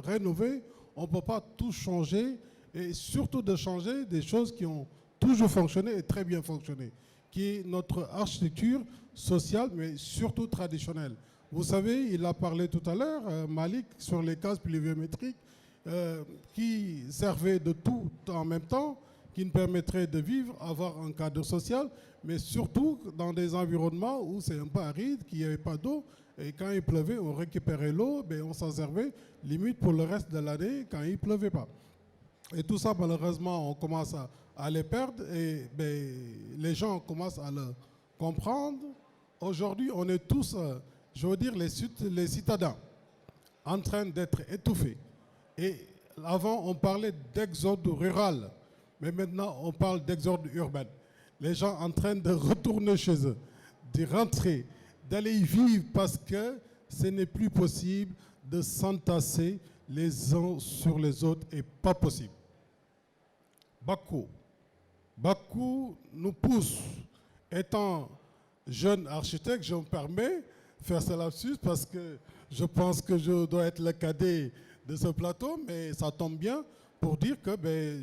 rénover, on ne peut pas tout changer, et surtout de changer des choses qui ont toujours fonctionné et très bien fonctionné, qui est notre architecture sociale, mais surtout traditionnelle. Vous savez, il a parlé tout à l'heure, Malik, sur les cases pluviométriques qui servaient de tout en même temps, qui nous permettraient de vivre, avoir un cadre social, mais surtout dans des environnements où c'est un peu aride, qu'il n'y avait pas d'eau, et quand il pleuvait, on récupérait l'eau, ben on s'en servait limite pour le reste de l'année quand il ne pleuvait pas. Et tout ça, malheureusement, on commence à les perdre, et ben, les gens commencent à le comprendre. Aujourd'hui, on est tous, je veux dire, les citadins, en train d'être étouffés. Et avant, on parlait d'exode rural, mais maintenant, on parle d'exode urbain. Les gens en train de retourner chez eux, de rentrer, d'aller y vivre parce que ce n'est plus possible de s'entasser les uns sur les autres et pas possible. Bakou nous pousse, étant jeune architecte, je me permets de faire ce lapsus parce que je pense que je dois être le cadet de ce plateau, mais ça tombe bien pour dire que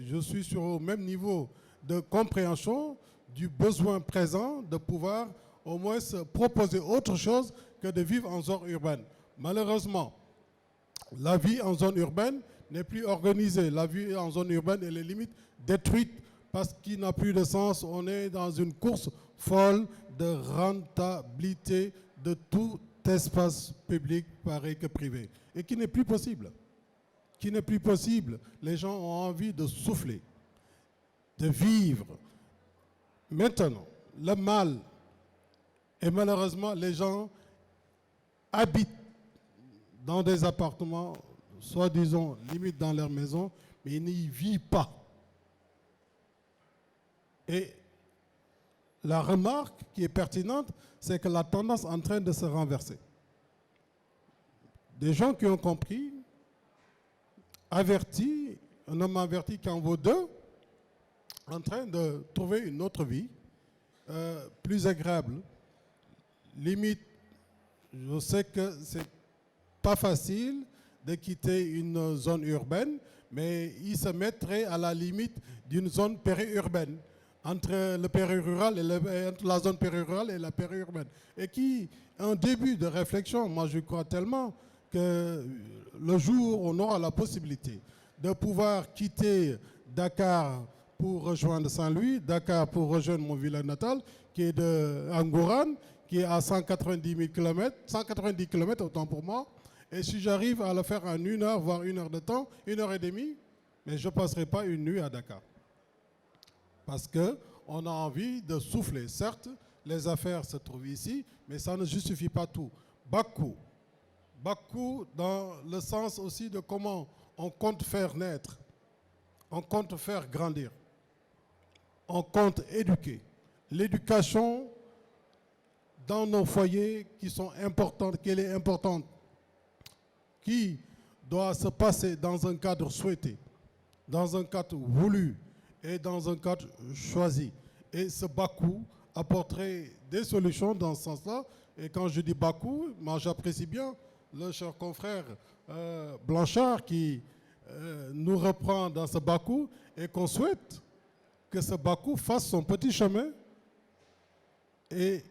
je suis sur le même niveau de compréhension du besoin présent de pouvoir au moins se proposer autre chose que de vivre en zone urbaine. Malheureusement, la vie en zone urbaine n'est plus organisée. La vie en zone urbaine, elle est limite détruite parce qu'il n'a plus de sens. On est dans une course folle de rentabilité de tout espace public, pareil que privé, et qui n'est plus possible. Qui n'est plus possible. Les gens ont envie de souffler, de vivre. Maintenant, le mal, et malheureusement, les gens habitent dans des appartements, soit disons, limite dans leur maison, mais ils n'y vivent pas. Et la remarque qui est pertinente, c'est que la tendance est en train de se renverser. Des gens qui ont compris, avertis, un homme averti qui en vaut deux, en train de trouver une autre vie plus agréable. Limite, je sais que c'est pas facile de quitter une zone urbaine, mais ils se mettraient à la limite d'une zone périurbaine, entre le périrural et entre la zone périurale et la périurbaine. Et qui, un début de réflexion, moi je crois tellement que le jour où on aura la possibilité de pouvoir quitter Dakar pour rejoindre Saint-Louis, Dakar pour rejoindre mon village natal, qui est de Angourane, qui est à 190 000 km, 190 km autant pour moi, et si j'arrive à le faire en 1 heure, voire 1 heure de temps, 1 heure et demie, mais je ne passerai pas une nuit à Dakar. Parce qu'on a envie de souffler. Certes, les affaires se trouvent ici, mais ça ne justifie pas tout. Bakou dans le sens aussi de comment on compte faire naître, on compte faire grandir, on compte éduquer. L'éducation dans nos foyers qui sont importantes, qu'elle est importante, qui doit se passer dans un cadre souhaité, dans un cadre voulu et dans un cadre choisi. Et ce Bakou apporterait des solutions dans ce sens-là. Et quand je dis Bakou, moi j'apprécie bien le cher confrère Blanchard qui nous reprend dans ce Bakou et qu'on souhaite que ce Bakou fasse son petit chemin et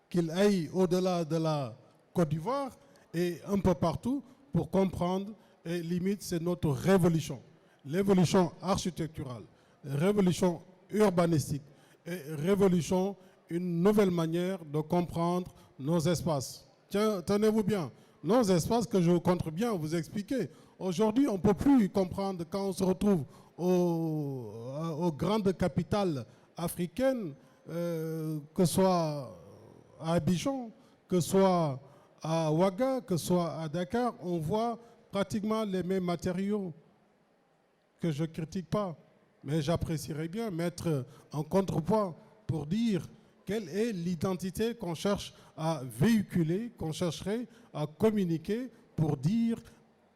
qu'il aille au-delà de la Côte d'Ivoire et un peu partout pour comprendre et limite c'est notre révolution. L'évolution architecturale, révolution urbanistique et révolution, une nouvelle manière de comprendre nos espaces. Tenez-vous bien, nos espaces que je compte bien vous expliquer. Aujourd'hui, on ne peut plus comprendre quand on se retrouve aux grandes capitales africaines, que ce soit à Abidjan, que ce soit à Ouaga, que ce soit à Dakar, on voit pratiquement les mêmes matériaux que je ne critique pas. Mais j'apprécierais bien mettre en contrepoids pour dire quelle est l'identité qu'on cherche à véhiculer, qu'on chercherait à communiquer pour dire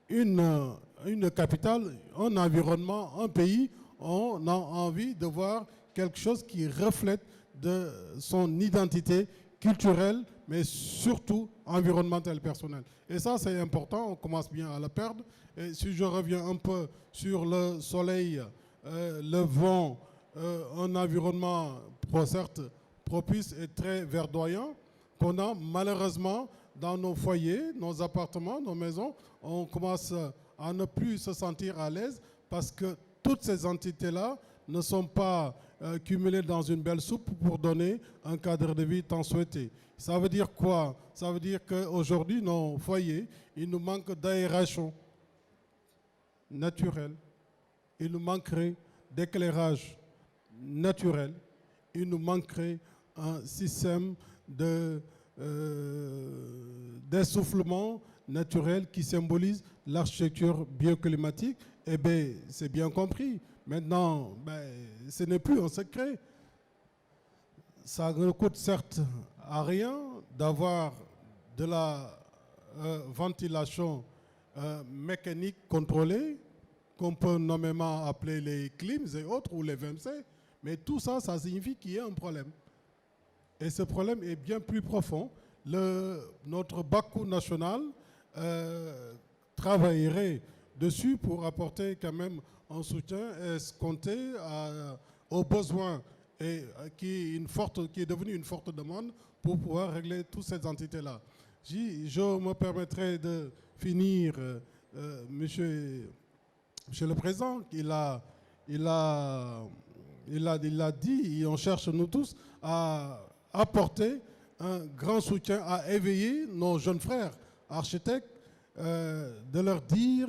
une capitale, un environnement, un pays. On a envie de voir quelque chose qui reflète de son identité culturelle, mais surtout environnementale personnelle. Et ça, c'est important, on commence bien à la perdre. Et si je reviens un peu sur le soleil, le vent, un environnement certes propice et très verdoyant, qu'on a malheureusement dans nos foyers, nos appartements, nos maisons, on commence à ne plus se sentir à l'aise parce que toutes ces entités-là ne sont pas cumulées dans une belle soupe pour donner un cadre de vie tant souhaité. Ça veut dire quoi? Ça veut dire qu'aujourd'hui, nos foyers, il nous manque d'aération naturelle, il nous manquerait d'éclairage naturel, il nous manquerait un système d'essoufflement naturel qui symbolise l'architecture bioclimatique. Eh bien, c'est bien compris. Maintenant, ce n'est plus un secret. Ça ne coûte certes à rien d'avoir de la ventilation mécanique contrôlée, qu'on peut nommément appeler les clims et autres, ou les VMC, mais tout ça, ça signifie qu'il y a un problème. Et ce problème est bien plus profond. Notre Bakou national travaillerait dessus pour apporter quand même un soutien escompté aux besoins et qui est devenu une forte demande pour pouvoir régler toutes ces entités-là. Je me permettrai de finir, Monsieur le Président, il a dit, et on cherche nous tous à apporter un grand soutien, à éveiller nos jeunes frères architectes, de leur dire,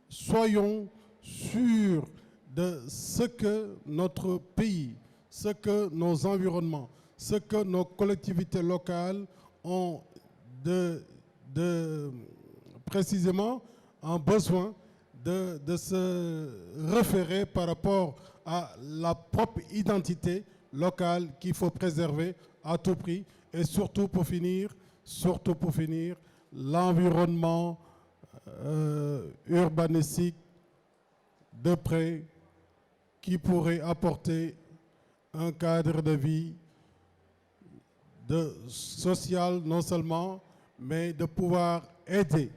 soyons sûrs de ce que notre pays, ce que nos environnements, ce que nos collectivités locales ont précisément en besoin de se référer par rapport à la propre identité locale qu'il faut préserver à tout prix. Et surtout pour finir, l'environnement urbanistique de près qui pourrait apporter un cadre de vie social non seulement, mais de pouvoir aider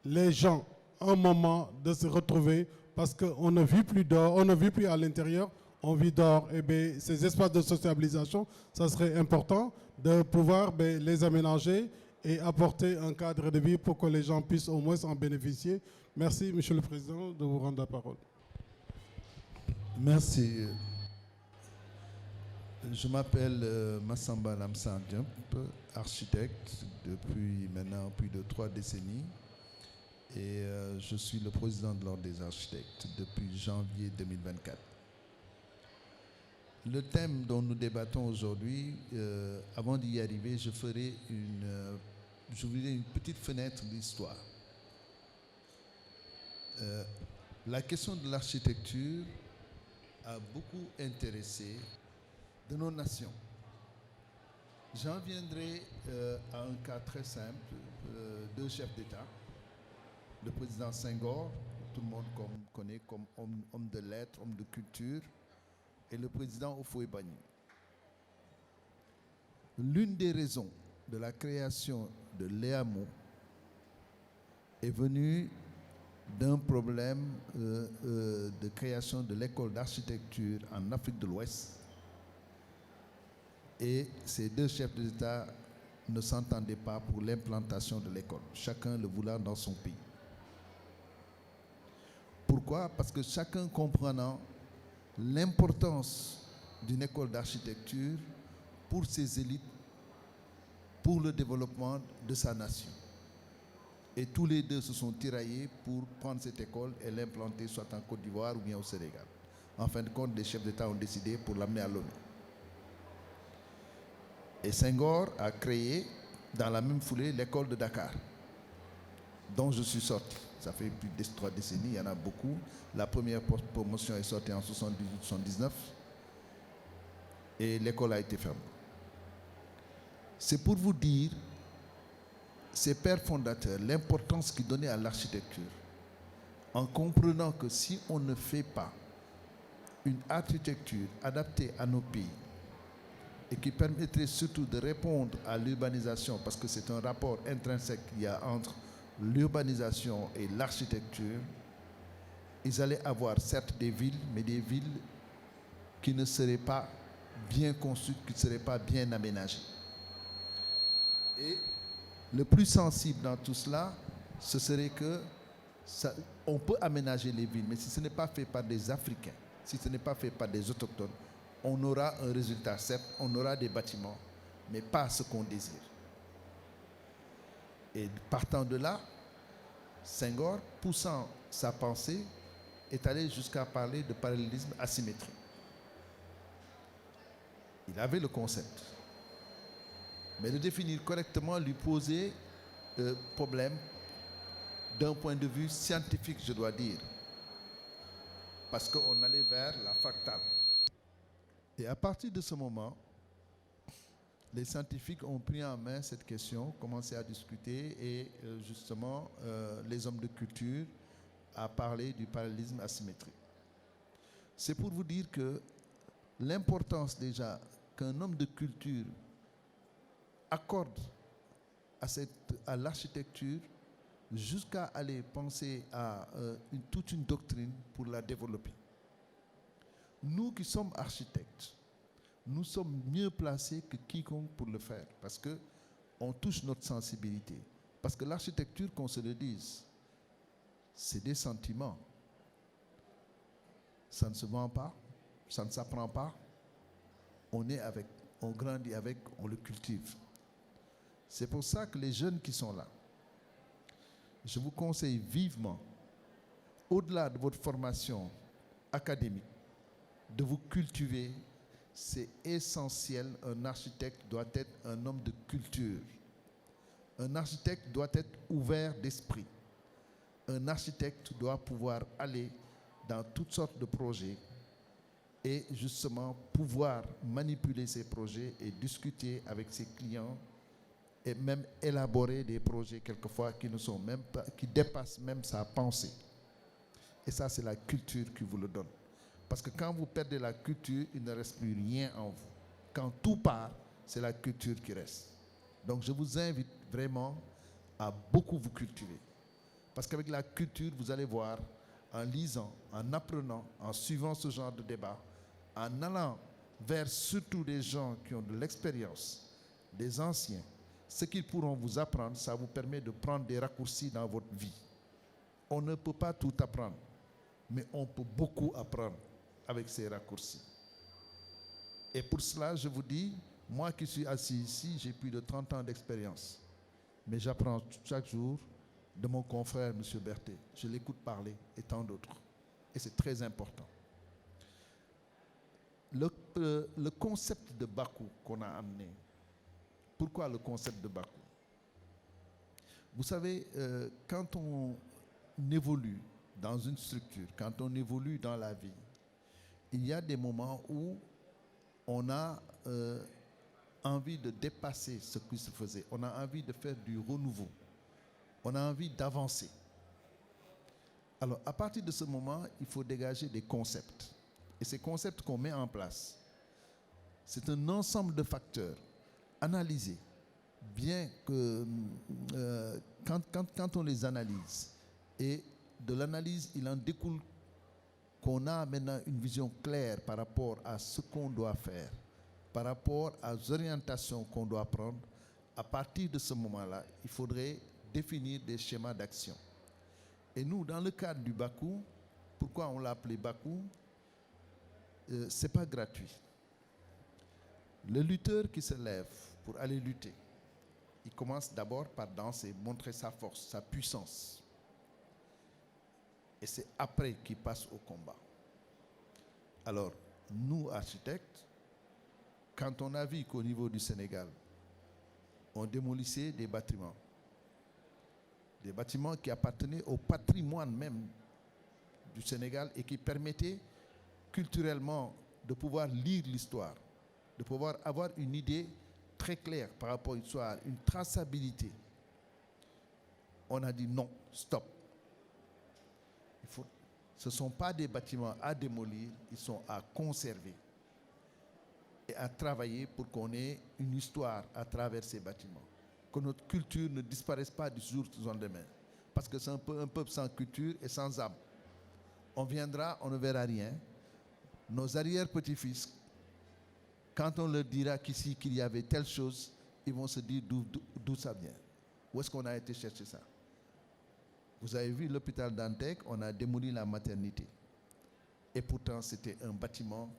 les gens un moment de se retrouver parce qu'on ne vit plus dehors, on ne vit plus à l'intérieur, on vit dehors. Et bien, ces espaces de sociabilisation, ça serait important de pouvoir les aménager et apporter un cadre de vie pour que les gens puissent au moins en bénéficier. Merci, Monsieur le Président, de vous rendre la parole.
Merci. Je m'appelle Massamba Lamsan Diop, architecte depuis maintenant plus de 3 décennies. Et je suis le président de l'Ordre des architectes depuis janvier 2024. Le thème dont nous débattons aujourd'hui, avant d'y arriver, je ferai une petite fenêtre d'histoire. La question de l'architecture a beaucoup intéressé de nos nations. J'en viendrai à un cas très simple, 2 chefs d'État. Le président Senghor, tout le monde connaît comme homme de lettres, homme de culture, et le président Houphouët-Boigny. L'une des raisons de la création de l'EAMO est venue d'un problème de création de l'école d'architecture en Afrique de l'Ouest. Et ces 2 chefs d'État ne s'entendaient pas pour l'implantation de l'école, chacun le voulant dans son pays. Pourquoi? Parce que chacun comprenant l'importance d'une école d'architecture pour ses élites, pour le développement de sa nation. Et tous les 2 se sont tiraillés pour prendre cette école et l'implanter soit en Côte d'Ivoire ou bien au Sénégal. En fin de compte, les chefs d'État ont décidé pour l'amener à Lomé. Et Senghor a créé dans la même foulée l'école de Dakar, dont je suis sorti. Ça fait plus de 3 décennies, il y en a beaucoup. La première promotion est sortie en 78-79 et l'école a été fermée. C'est pour vous dire, ces pères fondateurs, l'importance qu'ils donnaient à l'architecture, en comprenant que si on ne fait pas une architecture adaptée à nos pays et qui permettrait surtout de répondre à l'urbanisation, parce que c'est un rapport intrinsèque qu'il y a entre l'urbanisation et l'architecture, ils allaient avoir certes des villes, mais des villes qui ne seraient pas bien construites, qui ne seraient pas bien aménagées. Et le plus sensible dans tout cela, ce serait que on peut aménager les villes, mais si ce n'est pas fait par des Africains, si ce n'est pas fait par des autochtones, on aura un résultat, certes, on aura des bâtiments, mais pas ce qu'on désire. Et partant de là, Senghor, poussant sa pensée, est allé jusqu'à parler de parallélisme asymétrique. Il avait le concept. Mais le définir correctement lui posait problème d'un point de vue scientifique, je dois dire. Parce qu'on allait vers la fractale. Et à partir de ce moment, les scientifiques ont pris en main cette question, commencé à discuter et justement les hommes de culture à parler du parallélisme asymétrique. C'est pour vous dire que l'importance déjà qu'un homme de culture accorde à l'architecture jusqu'à aller penser à toute une doctrine pour la développer. Nous qui sommes architectes, nous sommes mieux placés que quiconque pour le faire parce qu'on touche notre sensibilité. Parce que l'architecture, qu'on se le dise, c'est des sentiments. Ça ne se vend pas, ça ne s'apprend pas. On est avec, on grandit avec, on le cultive. C'est pour ça que les jeunes qui sont là, je vous conseille vivement, au-delà de votre formation académique, de vous cultiver. C'est essentiel. Un architecte doit être un homme de culture. Un architecte doit être ouvert d'esprit. Un architecte doit pouvoir aller dans toutes sortes de projets et justement pouvoir manipuler ces projets et discuter avec ses clients et même élaborer des projets quelquefois qui ne sont même pas, qui dépassent même sa pensée. Et ça, c'est la culture qui vous le donne. Parce que quand vous perdez la culture, il ne reste plus rien en vous. Quand tout part, c'est la culture qui reste. Donc je vous invite vraiment à beaucoup vous cultiver. Parce qu'avec la culture, vous allez voir, en lisant, en apprenant, en suivant ce genre de débat, en allant vers surtout des gens qui ont de l'expérience, des anciens, ce qu'ils pourront vous apprendre, ça vous permet de prendre des raccourcis dans votre vie. On ne peut pas tout apprendre, mais on peut beaucoup apprendre avec ces raccourcis. Et pour cela, je vous dis, moi qui suis assis ici, j'ai plus de 30 ans d'expérience. Mais j'apprends chaque jour de mon confrère, M. Berthet. Je l'écoute parler et tant d'autres. Et c'est très important. Le concept de Bakou qu'on a amené, pourquoi le concept de Bakou? Vous savez, quand on évolue dans une structure, quand on évolue dans la vie, il y a des moments où on a envie de dépasser ce qui se faisait. On a envie de faire du renouveau. On a envie d'avancer. Alors, à partir de ce moment, il faut dégager des concepts. Et ces concepts qu'on met en place, c'est un ensemble de facteurs analysés. Bien que quand on les analyse, et de l'analyse, il en découle qu'on a maintenant une vision claire par rapport à ce qu'on doit faire, par rapport aux orientations qu'on doit prendre. À partir de ce moment-là, il faudrait définir des schémas d'action. Et nous, dans le cadre du Bakou, pourquoi on l'a appelé Bakou? Ce n'est pas gratuit. Le lutteur qui se lève pour aller lutter, il commence d'abord par danser, montrer sa force, sa puissance. Et c'est après qu'il passe au combat. Alors, nous, architectes, quand on a vu qu'au niveau du Sénégal, on démolissait des bâtiments qui appartenaient au patrimoine même du Sénégal et qui permettaient culturellement de pouvoir lire l'histoire, de pouvoir avoir une idée très claire par rapport à l'histoire, une traçabilité. On a dit non, stop. Ce ne sont pas des bâtiments à démolir, ils sont à conserver et à travailler pour qu'on ait une histoire à travers ces bâtiments. Que notre culture ne disparaisse pas du jour au lendemain. Parce que c'est un peuple sans culture et sans âme. On viendra, on ne verra rien. Nos arrière-petits-fils, quand on leur dira qu'ici, qu'il y avait telle chose, ils vont se dire d'où ça vient. Où est-ce qu'on a été chercher ça? Vous avez vu l'hôpital d'Antec, on a démoli la maternité. Et pourtant, c'était un bâtiment,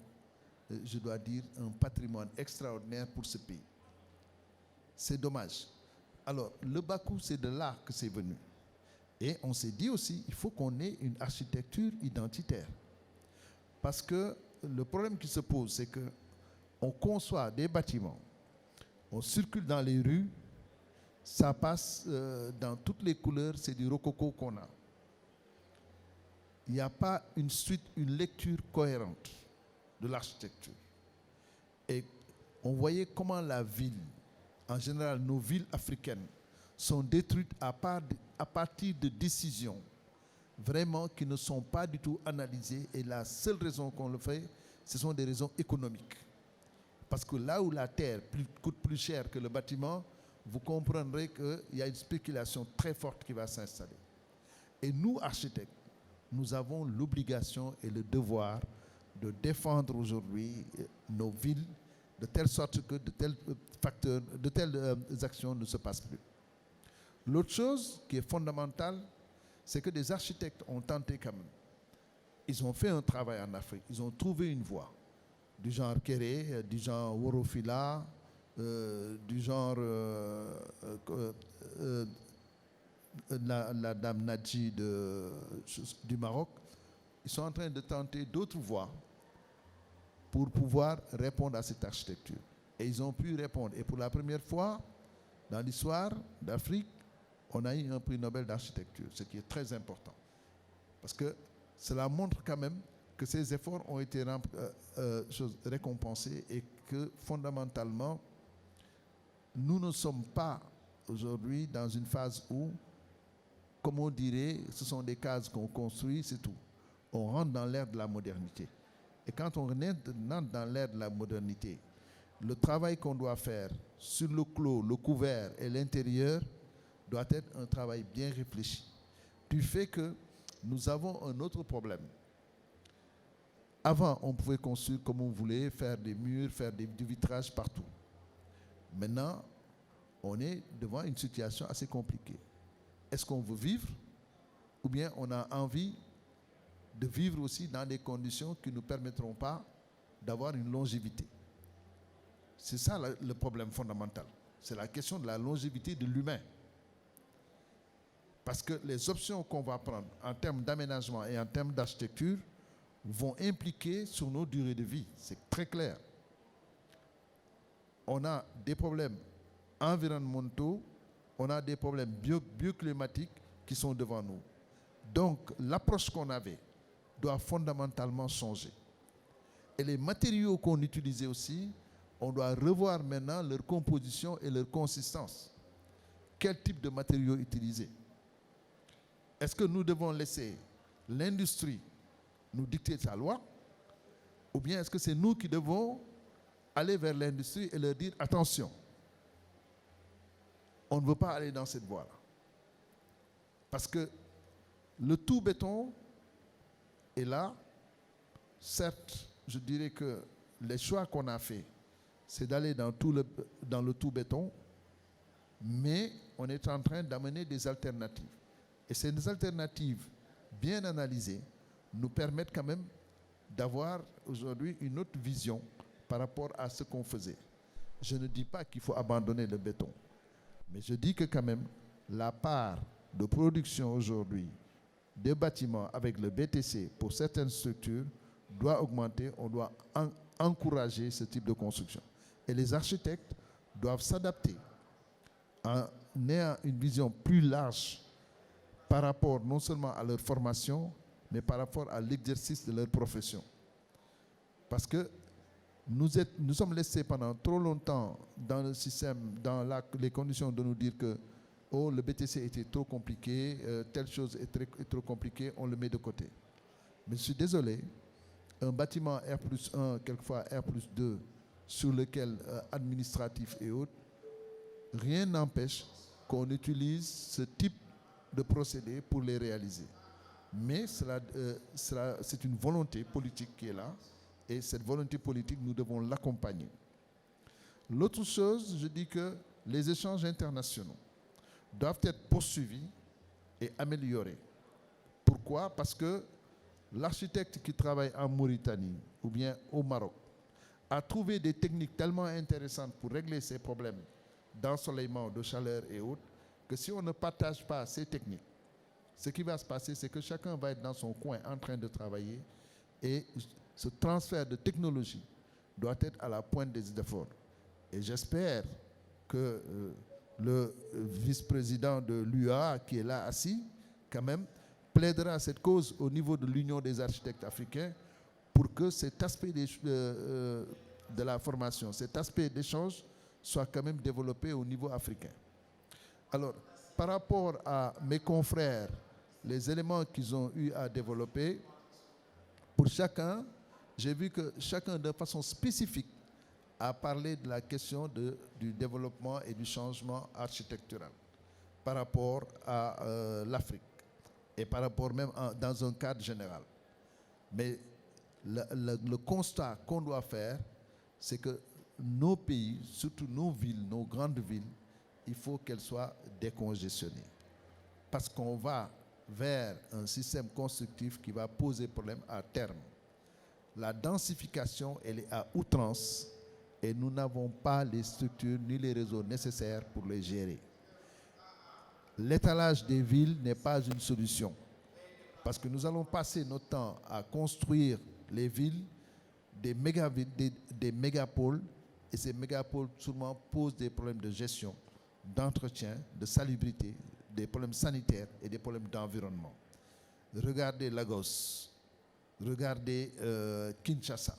je dois dire, un patrimoine extraordinaire pour ce pays. C'est dommage. Alors, le Bakou, c'est de là que c'est venu. Et on s'est dit aussi, il faut qu'on ait une architecture identitaire. Parce que le problème qui se pose, c'est qu'on conçoit des bâtiments, on circule dans les rues, ça passe dans toutes les couleurs, c'est du rococo qu'on a. Il n'y a pas une suite, une lecture cohérente de l'architecture. Et on voyait comment la ville, en général nos villes africaines, sont détruites à partir de décisions vraiment qui ne sont pas du tout analysées. Et la seule raison qu'on le fait, ce sont des raisons économiques. Parce que là où la terre coûte plus cher que le bâtiment, vous comprendrez qu'il y a une spéculation très forte qui va s'installer. Et nous, architectes, nous avons l'obligation et le devoir de défendre aujourd'hui nos villes de telle sorte que de tels facteurs, de telles actions ne se passent plus. L'autre chose qui est fondamentale, c'est que des architectes ont tenté quand même. Ils ont fait un travail en Afrique, ils ont trouvé une voie, du genre Kéré, du genre Worofila, du genre la dame Nadji du Maroc. Ils sont en train de tenter d'autres voies pour pouvoir répondre à cette architecture. Et ils ont pu répondre. Et pour la première fois dans l'histoire d'Afrique, on a eu un prix Nobel d'architecture, ce qui est très important. Parce que cela montre quand même que ces efforts ont été récompensés et que fondamentalement, nous ne sommes pas aujourd'hui dans une phase où, comme on dirait, ce sont des cases qu'on construit, c'est tout. On rentre dans l'ère de la modernité. Et quand on rentre dans l'ère de la modernité, le travail qu'on doit faire sur le clos, le couvert et l'intérieur doit être un travail bien réfléchi. Du fait que nous avons un autre problème. Avant, on pouvait construire comme on voulait, faire des murs, faire du vitrage partout. Maintenant, on est devant une situation assez compliquée. Est-ce qu'on veut vivre ou bien on a envie de vivre aussi dans des conditions qui ne nous permettront pas d'avoir une longévité? C'est ça le problème fondamental. C'est la question de la longévité de l'humain. Parce que les options qu'on va prendre en termes d'aménagement et en termes d'architecture vont impliquer sur nos durées de vie. C'est très clair. On a des problèmes environnementaux, on a des problèmes bioclimatiques qui sont devant nous. Donc, l'approche qu'on avait doit fondamentalement changer. Et les matériaux qu'on utilisait aussi, on doit revoir maintenant leur composition et leur consistance. Quel type de matériaux utiliser? Est-ce que nous devons laisser l'industrie nous dicter sa loi? Ou bien est-ce que c'est nous qui devons aller vers l'industrie et leur dire attention, on ne veut pas aller dans cette voie-là. Parce que le tout béton est là. Certes, je dirais que les choix qu'on a faits, c'est d'aller dans le tout béton, mais on est en train d'amener des alternatives. Et ces alternatives bien analysées nous permettent quand même d'avoir aujourd'hui une autre vision par rapport à ce qu'on faisait. Je ne dis pas qu'il faut abandonner le béton, mais je dis que quand même la part de production aujourd'hui des bâtiments avec le BTC pour certaines structures doit augmenter. On doit encourager ce type de construction. Et les architectes doivent s'adapter en ayant une vision plus large par rapport non seulement à leur formation, mais par rapport à l'exercice de leur profession. Parce que nous sommes laissés pendant trop longtemps dans le système, dans les conditions de nous dire que oh, le BTC était trop compliqué, telle chose est trop compliquée, on le met de côté. Mais je suis désolé, un bâtiment R+1, quelquefois R+2, sur lequel administratif et autres, rien n'empêche qu'on utilise ce type de procédé pour les réaliser. Mais c'est une volonté politique qui est là, et cette volonté politique, nous devons l'accompagner. L'autre chose, je dis que les échanges internationaux doivent être poursuivis et améliorés. Pourquoi? Parce que l'architecte qui travaille en Mauritanie ou bien au Maroc a trouvé des techniques tellement intéressantes pour régler ces problèmes d'ensoleillement, de chaleur et autres, que si on ne partage pas ces techniques, ce qui va se passer, c'est que chacun va être dans son coin en train de travailler, et ce transfert de technologie doit être à la pointe des efforts. Et j'espère que le vice-président de l'UA, qui est là assis, quand même, plaidera cette cause au niveau de l'Union des architectes africains pour que cet aspect de la formation, cet aspect d'échange soit quand même développé au niveau africain. Alors, par rapport à mes confrères, les éléments qu'ils ont eu à développer, pour chacun, j'ai vu que chacun de façon spécifique a parlé de la question du développement et du changement architectural par rapport à l'Afrique et par rapport même dans un cadre général. Mais le constat qu'on doit faire, c'est que nos pays, surtout nos villes, nos grandes villes, il faut qu'elles soient décongestionnées. Parce qu'on va vers un système constructif qui va poser problème à terme. La densification, elle est à outrance et nous n'avons pas les structures ni les réseaux nécessaires pour les gérer. L'étalage des villes n'est pas une solution. Parce que nous allons passer notre temps à construire les villes, des mégapoles, et ces mégapoles sûrement posent des problèmes de gestion, d'entretien, de salubrité, des problèmes sanitaires et des problèmes d'environnement. Regardez Lagos, regardez Kinshasa.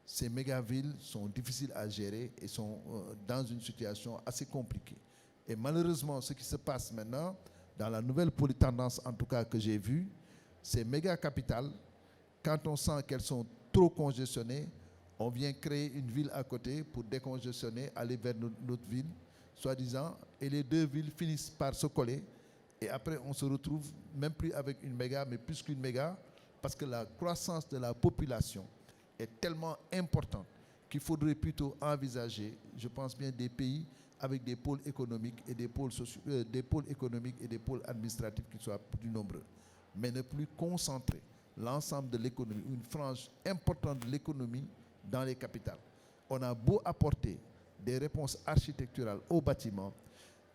Ces mégavilles sont difficiles à gérer et sont dans une situation assez compliquée. Et malheureusement, ce qui se passe maintenant, dans la nouvelle polytendance en tout cas que j'ai vue, ces méga-capitales, quand on sent qu'elles sont trop congestionnées, on vient créer une ville à côté pour décongestionner, aller vers notre ville, soi-disant, et les deux villes finissent par se coller, et après on se retrouve même plus avec une méga, mais plus qu'une méga, parce que la croissance de la population est tellement importante qu'il faudrait plutôt envisager, je pense bien, des pays avec des pôles économiques et des pôles économiques et des pôles administratifs qui soient plus nombreux, mais ne plus concentrer l'ensemble de l'économie, une frange importante de l'économie dans les capitales. on a beau apporter des réponses architecturales aux bâtiments,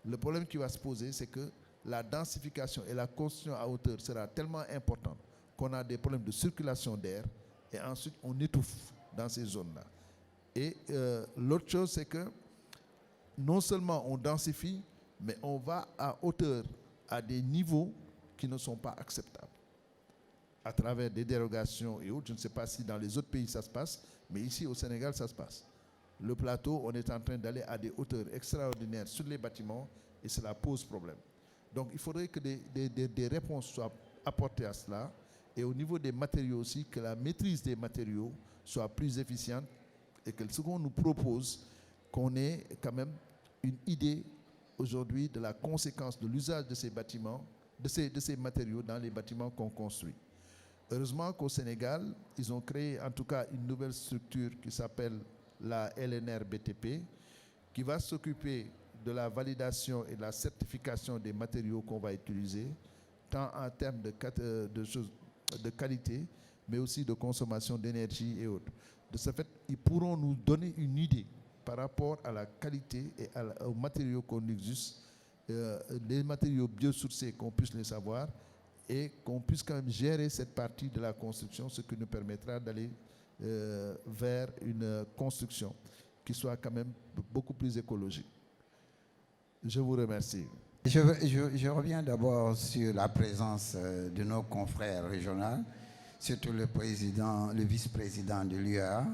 le problème qui va se poser, c'est que la densification et la construction à hauteur sera tellement importante qu'on a des problèmes de circulation d'air et ensuite on étouffe dans ces zones-là. Et l'autre chose, c'est que non seulement on densifie, mais on va à hauteur, à des niveaux qui ne sont pas acceptables. À travers des dérogations et autres, je ne sais pas si dans les autres pays ça se passe, mais ici au Sénégal ça se passe. Le plateau, on est en train d'aller à des hauteurs extraordinaires sur les bâtiments et cela pose problème. Donc il faudrait que des réponses soient apportées à cela et au niveau des matériaux aussi, que la maîtrise des matériaux soit plus efficiente et que ce qu'on nous propose, qu'on ait quand même une idée aujourd'hui de la conséquence de l'usage de ces bâtiments, de ces matériaux dans les bâtiments qu'on construit. Heureusement qu'au Sénégal, ils ont créé en tout cas une nouvelle structure qui s'appelle la LNR BTP, qui va s'occuper de la validation et de la certification des matériaux qu'on va utiliser, tant en termes de qualité, mais aussi de consommation d'énergie et autres. De ce fait, ils pourront nous donner une idée par rapport à la qualité et aux matériaux qu'on utilise, les matériaux biosourcés, qu'on puisse les savoir, et qu'on puisse quand même gérer cette partie de la construction, ce qui nous permettra d'aller vers une construction qui soit quand même beaucoup plus écologique. Je vous remercie.
Je reviens d'abord sur la présence de nos confrères régionaux, surtout le vice-président de l'UA,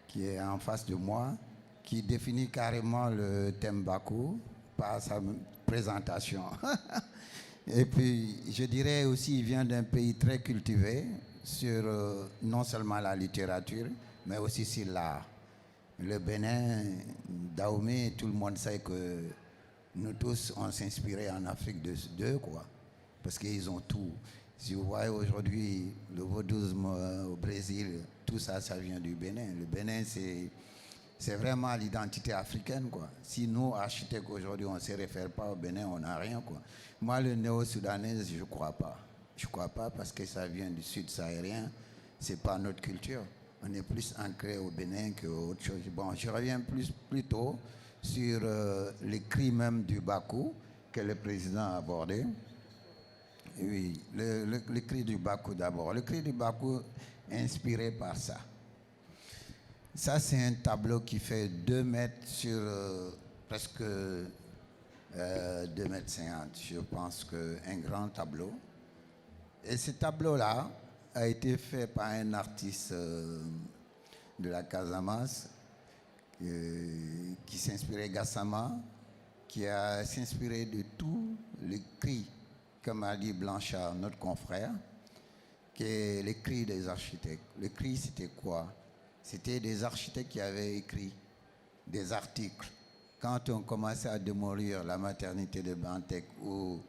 qui est en face de moi, qui définit carrément le thème Bakou par sa présentation. Et puis, je dirais aussi, il vient d'un pays très cultivé sur non seulement la littérature, mais aussi sur l'art. Le Bénin, Dahomey, tout le monde sait que nous tous, on s'inspirait en Afrique d'eux, quoi. Parce qu'ils ont tout. Si vous voyez aujourd'hui le vaudouisme au Brésil, tout ça, ça vient du Bénin. Le Bénin, c'est vraiment l'identité africaine, quoi. Si nous, architectes, aujourd'hui, on ne se réfère pas au Bénin, on n'a rien, quoi. Moi, le néo-soudanais, je ne crois pas. Je ne crois pas parce que ça vient du sud sahérien. Ce n'est pas notre culture. On est plus ancré au Bénin qu'autre chose. Bon, je reviens plutôt sur les cris même du Bakou que le président a abordé. Oui, le cri du Bakou d'abord. Le cri du Bakou est inspiré par ça. Ça, c'est un tableau qui fait 2 mètres sur presque 2,50 mètres. Je pense qu'un grand tableau. Et ce tableau-là a été fait par un artiste de la Casamance qui s'inspirait Gassama, qui a s'inspiré de tous les cris, comme a dit Blanchard, notre confrère, qui est les cris des architectes. Les cris, c'était quoi? C'était des architectes qui avaient écrit des articles. Quand on commençait à démolir la maternité de Bantec ou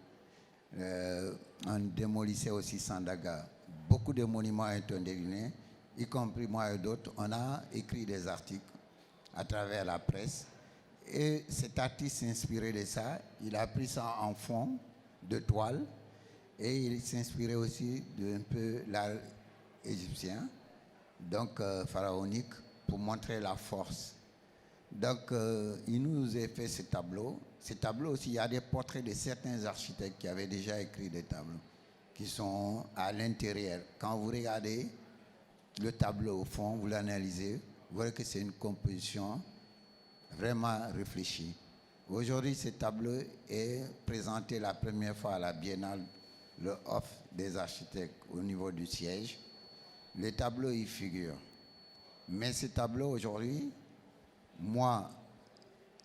on démolissait aussi Sandaga, beaucoup de monuments ont été délignés, y compris moi et d'autres. On a écrit des articles à travers la presse. Et cet artiste s'est inspiré de ça. Il a pris ça en fond de toile. Et il s'inspirait aussi d'un peu l'art égyptien, donc pharaonique, pour montrer la force. Donc, il nous a fait ce tableau. Ce tableau aussi, il y a des portraits de certains architectes qui avaient déjà écrit des tableaux, qui sont à l'intérieur. Quand vous regardez le tableau au fond, vous l'analysez, vous voyez que c'est une composition vraiment réfléchie. Aujourd'hui, ce tableau est présenté la première fois à la Biennale, le off des architectes au niveau du siège. Les tableaux y figurent. Mais ce tableau aujourd'hui, moi,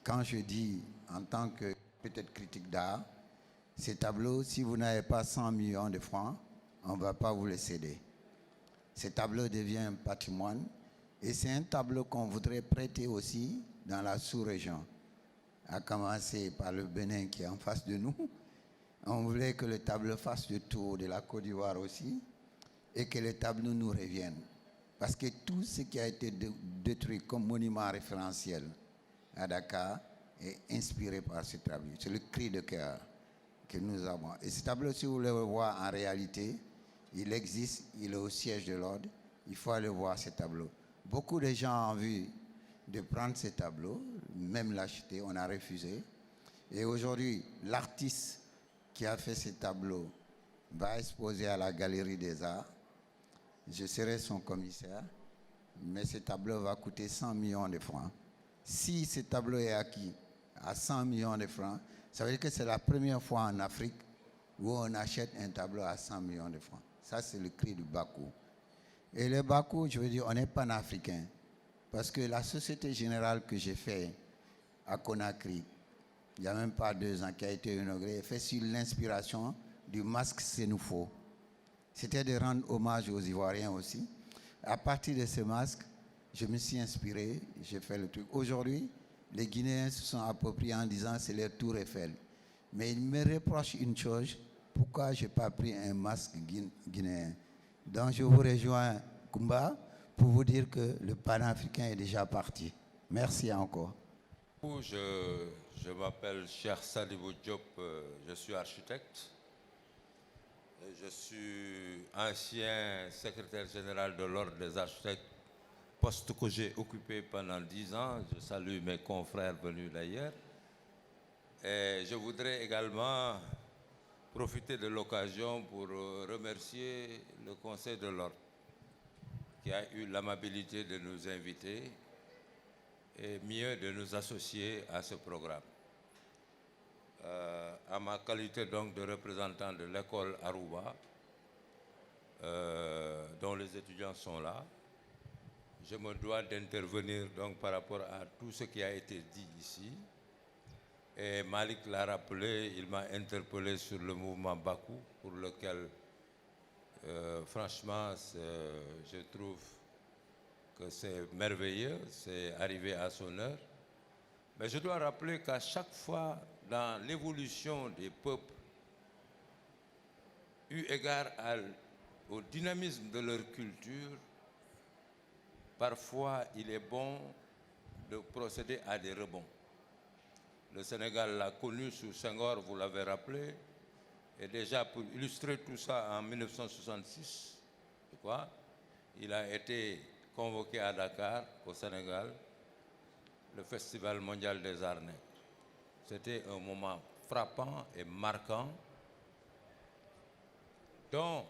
quand je dis en tant que peut-être critique d'art, ces tableaux, si vous n'avez pas 100 millions de francs, on ne va pas vous les céder. Ce tableau devient un patrimoine et c'est un tableau qu'on voudrait prêter aussi dans la sous-région, à commencer par le Bénin qui est en face de nous. On voulait que le tableau fasse le tour de la Côte d'Ivoire aussi et que le tableau nous revienne. Parce que tout ce qui a été détruit comme monument référentiel à Dakar est inspiré par ce tableau. C'est le cri de cœur que nous avons. Et ce tableau, si vous le voyez en réalité, il existe, il est au siège de l'ordre. Il faut aller voir ce tableau. Beaucoup de gens ont vu de prendre ces tableaux, même l'acheter, on a refusé. Et aujourd'hui, l'artiste qui a fait ces tableaux va exposer à la Galerie des Arts. Je serai son commissaire, mais ce tableau va coûter 100 millions de francs. Si ce tableau est acquis à 100 millions de francs, ça veut dire que c'est la première fois en Afrique où on achète un tableau à 100 millions de francs. Ça, c'est le cri du bas coût. Et le bas coût, je veux dire, on n'est pas panafricain. Parce que la Société Générale que j'ai fait à Conakry, il n'y a même pas 2 ans, qui a été inaugurée, fait sur l'inspiration du masque Sénoufo. C'était de rendre hommage aux Ivoiriens aussi. À partir de ce masque, je me suis inspiré, j'ai fait le truc. Aujourd'hui, les Guinéens se sont appropriés en disant c'est leur Tour Eiffel. Mais ils me reprochent une chose, pourquoi je n'ai pas pris un masque guinéen. Donc je vous rejoins, Kumba, pour vous dire que le panafricain est déjà parti. Merci encore.
Je m'appelle Cheikh Sadibou Diop, je suis architecte. Je suis ancien secrétaire général de l'Ordre des architectes, poste que j'ai occupé pendant 10 ans. Je salue mes confrères venus d'ailleurs. Et je voudrais également profiter de l'occasion pour remercier le Conseil de l'Ordre qui a eu l'amabilité de nous inviter et mieux de nous associer à ce programme. À ma qualité donc de représentant de l'école Aruba, dont les étudiants sont là, je me dois d'intervenir donc par rapport à tout ce qui a été dit ici. Et Malik l'a rappelé, il m'a interpellé sur le mouvement Bakou, pour lequel, franchement, je trouve que c'est merveilleux, c'est arrivé à son heure. Mais je dois rappeler qu'à chaque fois, dans l'évolution des peuples, eu égard au dynamisme de leur culture, parfois il est bon de procéder à des rebonds. Le Sénégal l'a connu sous Senghor, vous l'avez rappelé, et déjà pour illustrer tout ça en 1966, je crois, il a été convoqué à Dakar, au Sénégal, le Festival mondial des arts nègres. C'était un moment frappant et marquant dont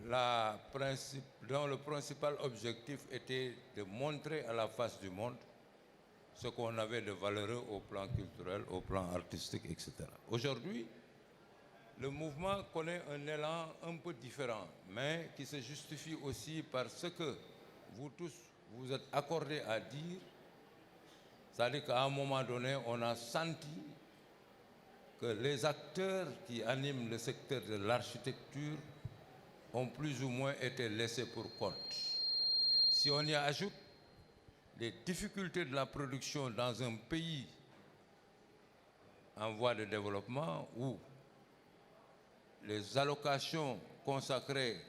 le principal objectif était de montrer à la face du monde ce qu'on avait de valeureux au plan culturel, au plan artistique, etc. Aujourd'hui, le mouvement connaît un élan un peu différent, mais qui se justifie aussi par ce que vous tous vous êtes accordés à dire. C'est-à-dire qu'à un moment donné, on a senti que les acteurs qui animent le secteur de l'architecture ont plus ou moins été laissés pour compte. Si on y ajoute les difficultés de la production dans un pays en voie de développement où les allocations consacrées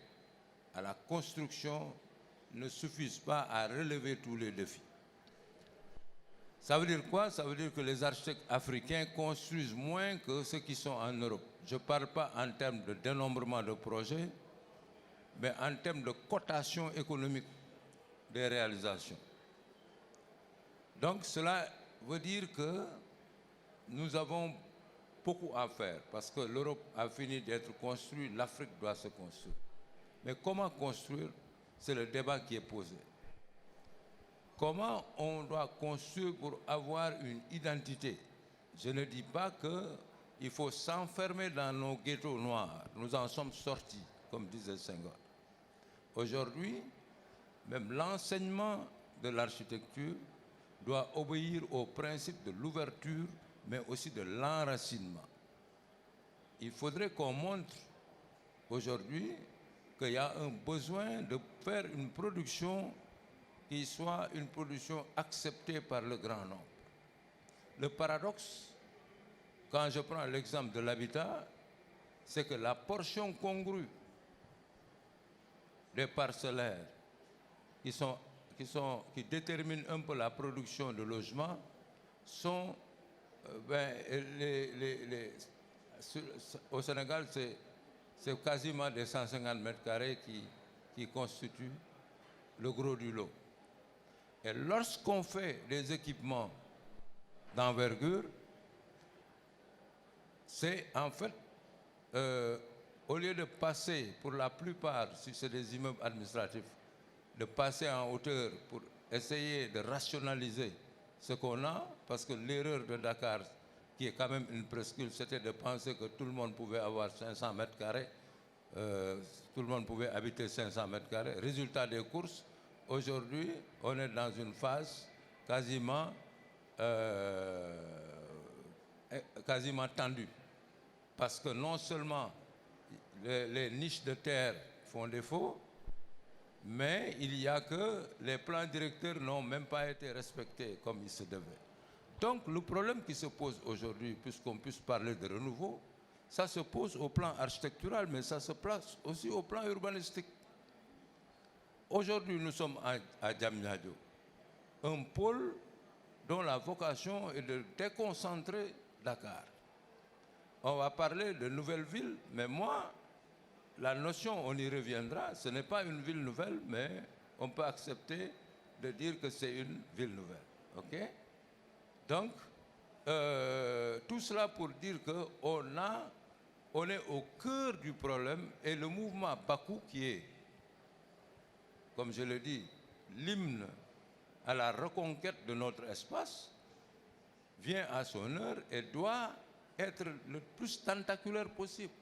à la construction ne suffisent pas à relever tous les défis. Ça veut dire quoi? Ça veut dire que les architectes africains construisent moins que ceux qui sont en Europe. Je ne parle pas en termes de dénombrement de projets, mais en termes de cotation économique des réalisations. Donc cela veut dire que nous avons beaucoup à faire parce que l'Europe a fini d'être construite, l'Afrique doit se construire. Mais comment construire? C'est le débat qui est posé. Comment on doit construire pour avoir une identité? Je ne dis pas qu'il faut s'enfermer dans nos ghettos noirs. Nous en sommes sortis, comme disait Senghor. Aujourd'hui, même l'enseignement de l'architecture doit obéir au principe de l'ouverture, mais aussi de l'enracinement. Il faudrait qu'on montre aujourd'hui qu'il y a un besoin de faire une production qui soit une production acceptée par le grand nombre. Le paradoxe, quand je prends l'exemple de l'habitat, c'est que la portion congrue des parcellaires qui déterminent un peu la production de logements sont, au Sénégal, c'est quasiment des 150 mètres carrés qui constituent le gros du lot. Et lorsqu'on fait des équipements d'envergure, c'est en fait, au lieu de passer, pour la plupart, si c'est des immeubles administratifs, de passer en hauteur pour essayer de rationaliser ce qu'on a, parce que l'erreur de Dakar, qui est quand même une presqu'île, c'était de penser que tout le monde pouvait avoir 500 mètres carrés, tout le monde pouvait habiter 500 mètres carrés. Résultat des courses, aujourd'hui, on est dans une phase quasiment tendue. Parce que non seulement les niches de terre font défaut, mais il y a que les plans directeurs n'ont même pas été respectés comme il se devait. Donc le problème qui se pose aujourd'hui, puisqu'on puisse parler de renouveau, ça se pose au plan architectural, mais ça se place aussi au plan urbanistique. Aujourd'hui, nous sommes à Diamniadio, un pôle dont la vocation est de déconcentrer Dakar. On va parler de nouvelle ville, mais moi, la notion, on y reviendra, ce n'est pas une ville nouvelle, mais on peut accepter de dire que c'est une ville nouvelle. OK? Donc, tout cela pour dire qu'on est au cœur du problème et le mouvement Bakou qui est, comme je l'ai dit, l'hymne à la reconquête de notre espace, vient à son heure et doit être le plus tentaculaire possible.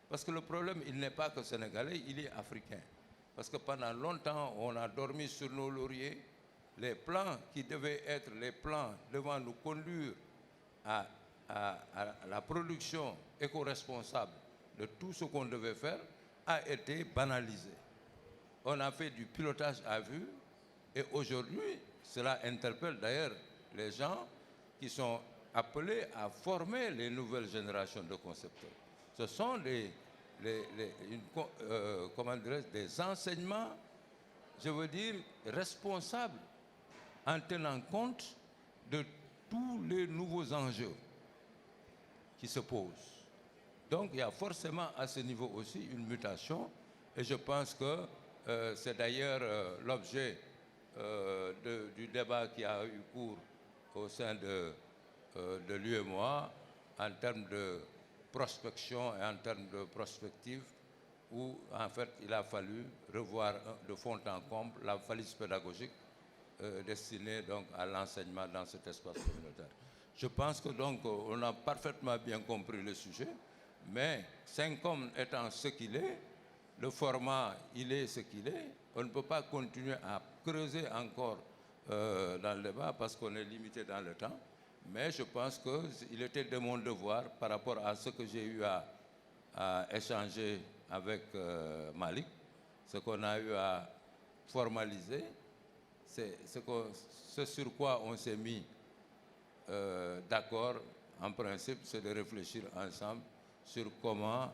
Parce que le problème, il n'est pas que sénégalais, il est africain. Parce que pendant longtemps, on a dormi sur nos lauriers. Les plans qui devaient être les plans devant nous conduire à la production éco-responsable de tout ce qu'on devait faire a été banalisé. On a fait du pilotage à vue et aujourd'hui, cela interpelle d'ailleurs les gens qui sont appelés à former les nouvelles générations de concepteurs. Ce sont des enseignements, je veux dire, responsables en tenant compte de tous les nouveaux enjeux qui se posent. Donc il y a forcément à ce niveau aussi une mutation et je pense que c'est d'ailleurs l'objet du débat qui a eu cours au sein de l'UEMOA en termes de prospection et en termes de prospective où en fait il a fallu revoir de fond en comble la valise pédagogique destinée donc à l'enseignement dans cet espace communautaire. Je pense que donc on a parfaitement bien compris le sujet, mais 5 hommes étant ce qu'il est, le format il est ce qu'il est, on ne peut pas continuer à creuser encore dans le débat parce qu'on est limité dans le temps. Mais je pense qu'il était de mon devoir par rapport à ce que j'ai eu à échanger avec Malik, ce qu'on a eu à formaliser, c'est ce sur quoi on s'est mis d'accord en principe, c'est de réfléchir ensemble sur comment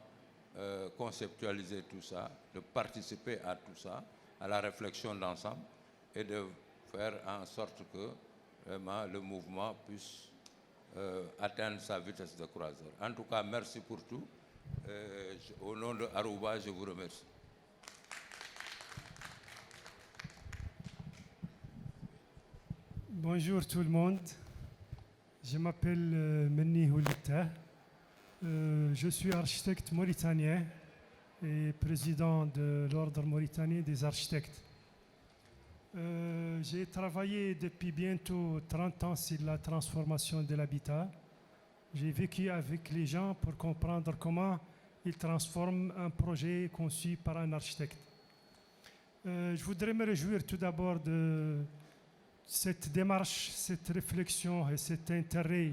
conceptualiser tout ça, de participer à tout ça, à la réflexion d'ensemble et de faire en sorte que vraiment le mouvement puisse atteindre sa vitesse de croisière. En tout cas, merci pour tout. Au nom de Aruba, je vous remercie.
Bonjour tout le monde. Je m'appelle Menni Houlita. Je suis architecte mauritanien et président de l'Ordre mauritanien des architectes. J'ai travaillé depuis bientôt 30 ans sur la transformation de l'habitat. J'ai vécu avec les gens pour comprendre comment ils transforment un projet conçu par un architecte. Je voudrais me réjouir tout d'abord de cette démarche, cette réflexion et cet intérêt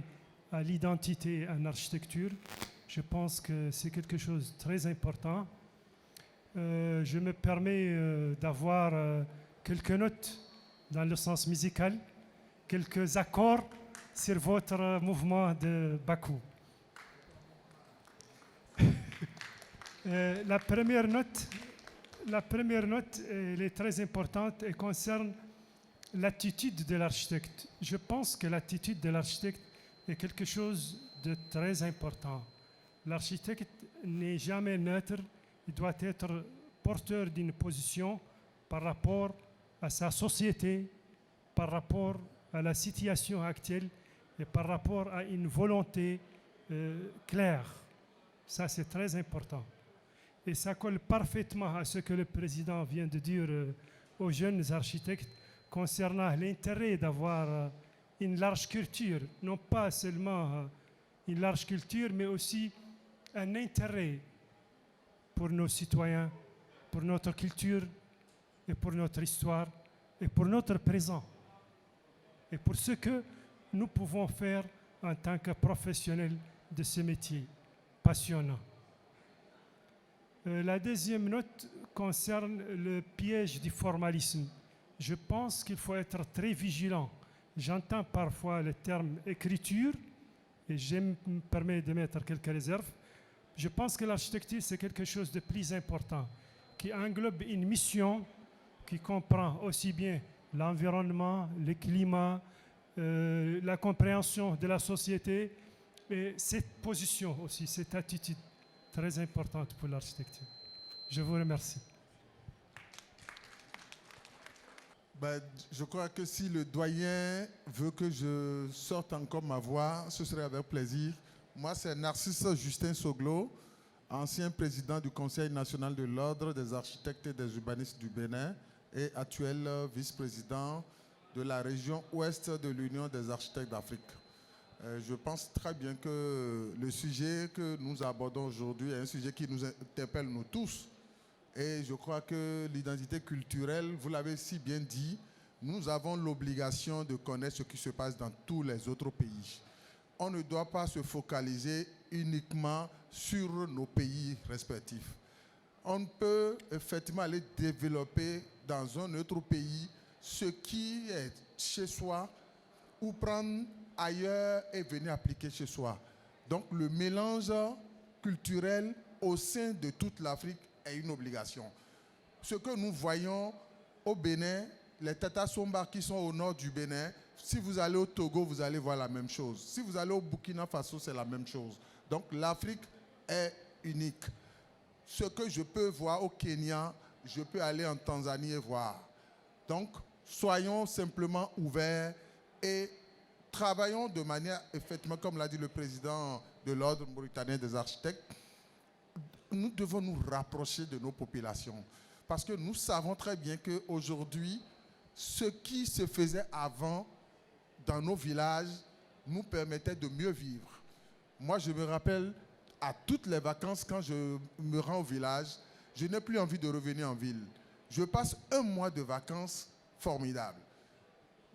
à l'identité en architecture. Je pense que c'est quelque chose de très important. Je me permets d'avoir quelques notes dans le sens musical, quelques accords sur votre mouvement de Bakou. La première note, elle est très importante et concerne l'attitude de l'architecte. Je pense que l'attitude de l'architecte est quelque chose de très important. L'architecte n'est jamais neutre, il doit être porteur d'une position par rapport à sa société, par rapport à la situation actuelle et par rapport à une volonté claire. Ça, c'est très important. Et ça colle parfaitement à ce que le président vient de dire aux jeunes architectes concernant l'intérêt d'avoir une large culture, non pas seulement une large culture, mais aussi un intérêt pour nos citoyens, pour notre culture et pour notre histoire et pour notre présent et pour ce que nous pouvons faire en tant que professionnels de ce métier passionnant. La deuxième note concerne le piège du formalisme. Je pense qu'il faut être très vigilant. J'entends parfois le terme écriture et je me permets de mettre quelques réserves. Je pense que l'architecture, c'est quelque chose de plus important, qui englobe une mission qui comprend aussi bien l'environnement, le climat, la compréhension de la société et cette position aussi, cette attitude très importante pour l'architecture. Je vous remercie.
Je crois que si le doyen veut que je sorte encore ma voix, ce serait avec plaisir. Moi, c'est Narcisse Justin Soglo, ancien président du Conseil national de l'Ordre des architectes et des urbanistes du Bénin et actuel vice-président de la région ouest de l'Union des architectes d'Afrique. Je pense très bien que le sujet que nous abordons aujourd'hui est un sujet qui nous interpelle nous tous. Et je crois que l'identité culturelle, vous l'avez si bien dit, nous avons l'obligation de connaître ce qui se passe dans tous les autres pays. On ne doit pas se focaliser uniquement sur nos pays respectifs. On peut effectivement aller développer dans un autre pays ce qui est chez soi ou prendre ailleurs et venir appliquer chez soi. Donc le mélange culturel au sein de toute l'Afrique est une obligation. Ce que nous voyons au Bénin, les Tata Somba qui sont au nord du Bénin, si vous allez au Togo, vous allez voir la même chose. Si vous allez au Burkina Faso, c'est la même chose. Donc l'Afrique est unique. Ce que je peux voir au Kenya, je peux aller en Tanzanie et voir. Donc, soyons simplement ouverts et travaillons de manière, effectivement, comme l'a dit le président de l'Ordre mauritanien des architectes, nous devons nous rapprocher de nos populations. Parce que nous savons très bien qu'aujourd'hui, ce qui se faisait avant dans nos villages nous permettait de mieux vivre. Moi, je me rappelle, à toutes les vacances, quand je me rends au village, je n'ai plus envie de revenir en ville. Je passe un mois de vacances formidable.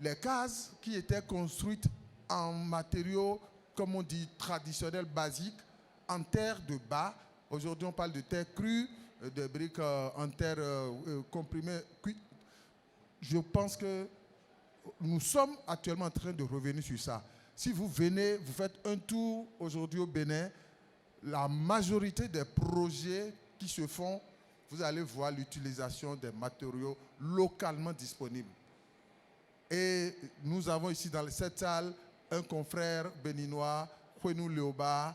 Les cases qui étaient construites en matériaux, comme on dit, traditionnels, basiques, en terre de bas. Aujourd'hui, on parle de terre crue, de briques en terre comprimée, cuite. Je pense que nous sommes actuellement en train de revenir sur ça. Si vous venez, vous faites un tour aujourd'hui au Bénin, la majorité des projets qui se font, vous allez voir l'utilisation des matériaux localement disponibles. Et nous avons ici dans cette salle un confrère béninois, Kwenou Leoba,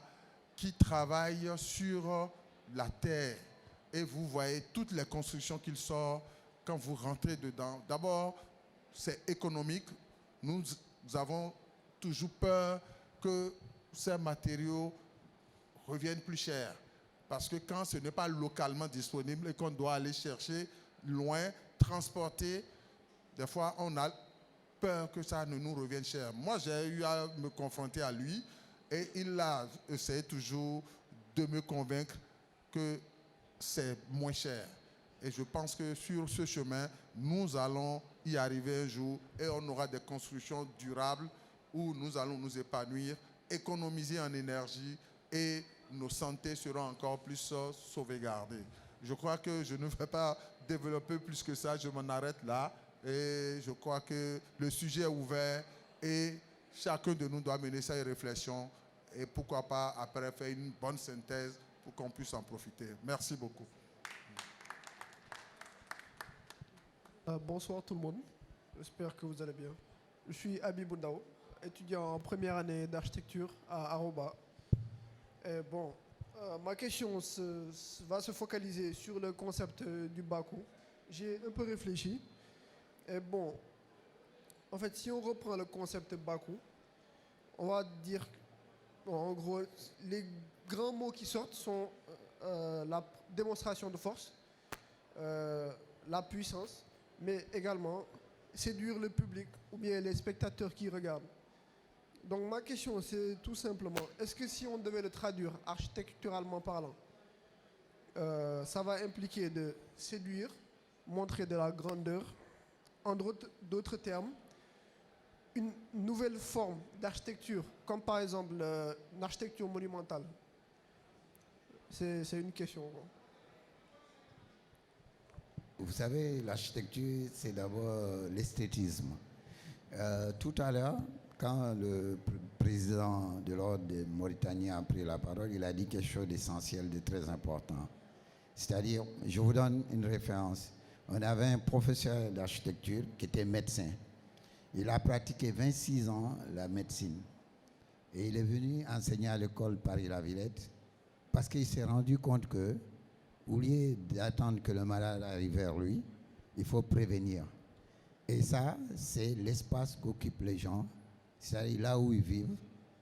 qui travaille sur la terre. Et vous voyez toutes les constructions qu'il sort quand vous rentrez dedans. D'abord, c'est économique. Nous avons toujours peur que ces matériaux reviennent plus chers. Parce que quand ce n'est pas localement disponible et qu'on doit aller chercher loin, transporter, des fois on a peur que ça ne nous revienne cher. Moi, j'ai eu à me confronter à lui et il a essayé toujours de me convaincre que c'est moins cher. Et je pense que sur ce chemin, nous allons y arriver un jour et on aura des constructions durables où nous allons nous épanouir, économiser en énergie et nos santé seront encore plus sauvegardées. Je crois que je ne vais pas développer plus que ça, je m'en arrête là. Et je crois que le sujet est ouvert et chacun de nous doit mener sa réflexion et pourquoi pas après faire une bonne synthèse pour qu'on puisse en profiter. Merci beaucoup.
Bonsoir tout le monde, j'espère que vous allez bien. Je suis Habib Boundao, étudiant en première année d'architecture à Aroba. Et bon, ma question va se focaliser sur le concept du bas coût. J'ai un peu réfléchi. Et bon, En fait, si on reprend le concept Bakou, on va dire, bon, en gros, les grands mots qui sortent sont la démonstration de force, la puissance, mais également séduire le public ou bien les spectateurs qui regardent. Donc ma question, c'est tout simplement, est-ce que si on devait le traduire architecturalement parlant, ça va impliquer de séduire, montrer de la grandeur, en d'autres termes, une nouvelle forme d'architecture, comme par exemple l'architecture monumentale? C'est une question.
Vous savez, l'architecture, c'est d'abord l'esthétisme. Tout à l'heure, quand le président de l'Ordre des Mauritaniens a pris la parole, il a dit quelque chose d'essentiel, de très important. C'est-à-dire, je vous donne une référence. On avait un professeur d'architecture qui était médecin. Il a pratiqué 26 ans la médecine. Et il est venu enseigner à l'école Paris-la-Villette parce qu'il s'est rendu compte que, au lieu d'attendre que le malade arrive vers lui, il faut prévenir. Et ça, c'est l'espace qu'occupent les gens, c'est-à-dire là où ils vivent.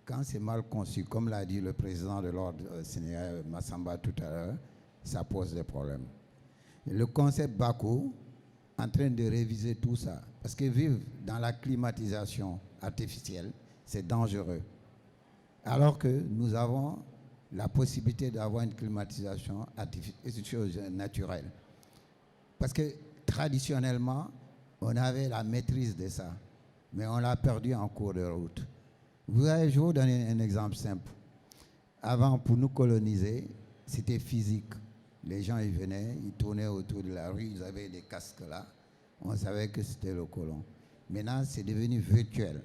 Quand c'est mal conçu, comme l'a dit le président de l'Ordre sénégalais Massamba tout à l'heure, ça pose des problèmes. Et le concept Bakou, en train de réviser tout ça, parce que vivre dans la climatisation artificielle, c'est dangereux. Alors que nous avons la possibilité d'avoir une climatisation naturelle. Parce que traditionnellement, on avait la maîtrise de ça, mais on l'a perdu en cours de route. Je vais vous donner un exemple simple. Avant, pour nous coloniser, c'était physique. Les gens, ils venaient, ils tournaient autour de la rue, ils avaient des casques là. On savait que c'était le colon. Maintenant, c'est devenu virtuel.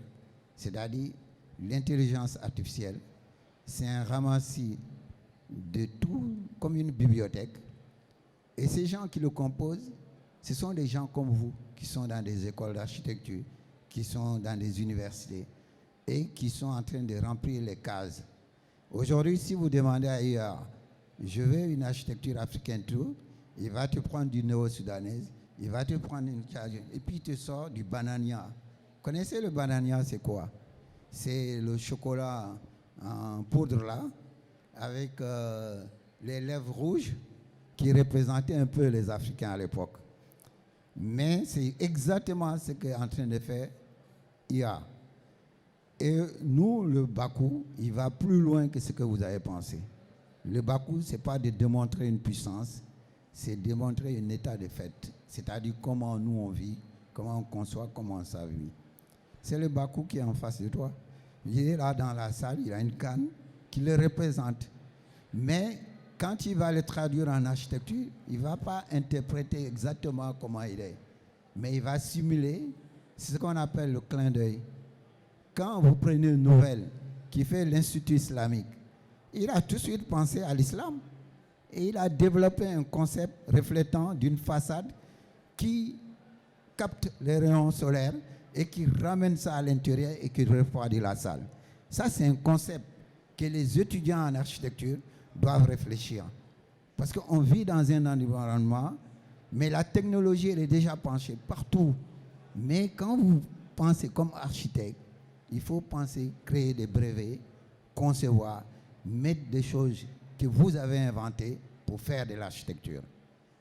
C'est-à-dire, l'intelligence artificielle, c'est un ramassis de tout, comme une bibliothèque. Et ces gens qui le composent, ce sont des gens comme vous, qui sont dans des écoles d'architecture, qui sont dans des universités, et qui sont en train de remplir les cases. Aujourd'hui, si vous demandez ailleurs, je veux une architecture africaine, tout, il va te prendre du néo-soudanaise, il va te prendre une charge, et puis il te sort du banania. Vous connaissez le banania, c'est quoi? C'est le chocolat en poudre là, avec les lèvres rouges, qui représentaient un peu les Africains à l'époque. Mais c'est exactement ce qu'est en train de faire IA. Et nous, le Bakou, il va plus loin que ce que vous avez pensé. Le Bakou, ce n'est pas de démontrer une puissance, c'est démontrer un état de fait. C'est-à-dire comment nous on vit, comment on conçoit, comment on s'habille. C'est le Bakou qui est en face de toi. Il est là dans la salle, il a une canne qui le représente. Mais quand il va le traduire en architecture, il ne va pas interpréter exactement comment il est. Mais il va simuler, c'est ce qu'on appelle le clin d'œil. Quand vous prenez une nouvelle qui fait l'Institut islamique, il a tout de suite pensé à l'islam. Et il a développé un concept reflétant d'une façade qui capte les rayons solaires et qui ramène ça à l'intérieur et qui refroidit la salle. Ça, c'est un concept que les étudiants en architecture doivent réfléchir. Parce qu'on vit dans un environnement, mais la technologie, elle est déjà penchée partout. Mais quand vous pensez comme architecte, il faut penser, créer des brevets, concevoir, mettre des choses que vous avez inventées pour faire de l'architecture.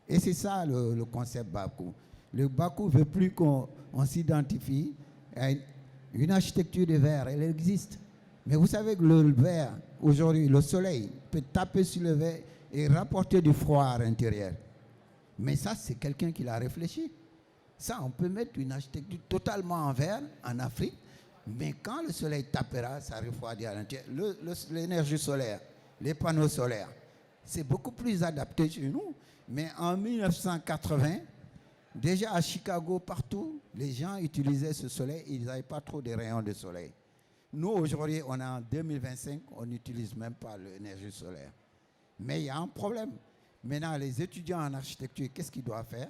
Et c'est ça le concept Bakou. Le Bakou ne veut plus qu'on s'identifie à une architecture de verre, elle existe. Mais vous savez que le verre, aujourd'hui, le soleil peut taper sur le verre et rapporter du froid à l'intérieur. Mais ça, c'est quelqu'un qui l'a réfléchi. Ça, on peut mettre une architecture totalement en verre en Afrique, mais quand le soleil tapera, ça refroidit à l'intérieur. L'énergie solaire, les panneaux solaires, c'est beaucoup plus adapté chez nous. Mais en 1980, déjà à Chicago, partout, les gens utilisaient ce soleil, ils n'avaient pas trop de rayons de soleil. Nous, aujourd'hui, on est en 2025, on n'utilise même pas l'énergie solaire. Mais il y a un problème. Maintenant, les étudiants en architecture, qu'est-ce qu'ils doivent faire?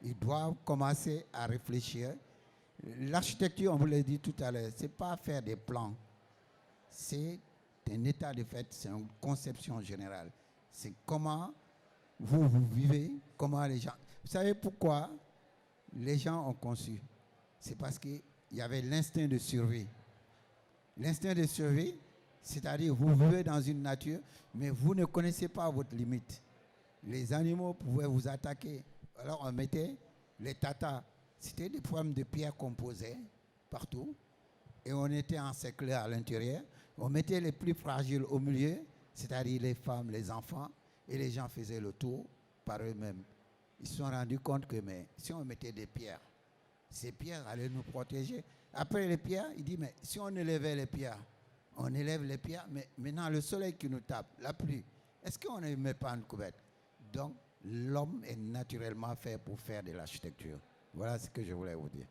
Ils doivent commencer à réfléchir. L'architecture, on vous l'a dit tout à l'heure, ce n'est pas faire des plans. C'est un état de fait, c'est une conception générale. C'est comment vous vivez, comment les gens... Vous savez pourquoi les gens ont conçu? C'est parce que il y avait l'instinct de survie. L'instinct de survie, c'est-à-dire vous vivez dans une nature, mais vous ne connaissez pas votre limite. Les animaux pouvaient vous attaquer. Alors on mettait les tatas. C'était des formes de pierre qu'on posait partout. Et on était encerclés à l'intérieur. On mettait les plus fragiles au milieu, c'est-à-dire les femmes, les enfants, et les gens faisaient le tour par eux-mêmes. Ils se sont rendus compte que si on mettait des pierres, ces pierres allaient nous protéger. Après les pierres, il dit, mais si on élevait les pierres, on élève les pierres, mais maintenant le soleil qui nous tape, la pluie, est-ce qu'on ne met pas une couverte? Donc, l'homme est naturellement fait pour faire de l'architecture. Voilà ce que je voulais vous dire.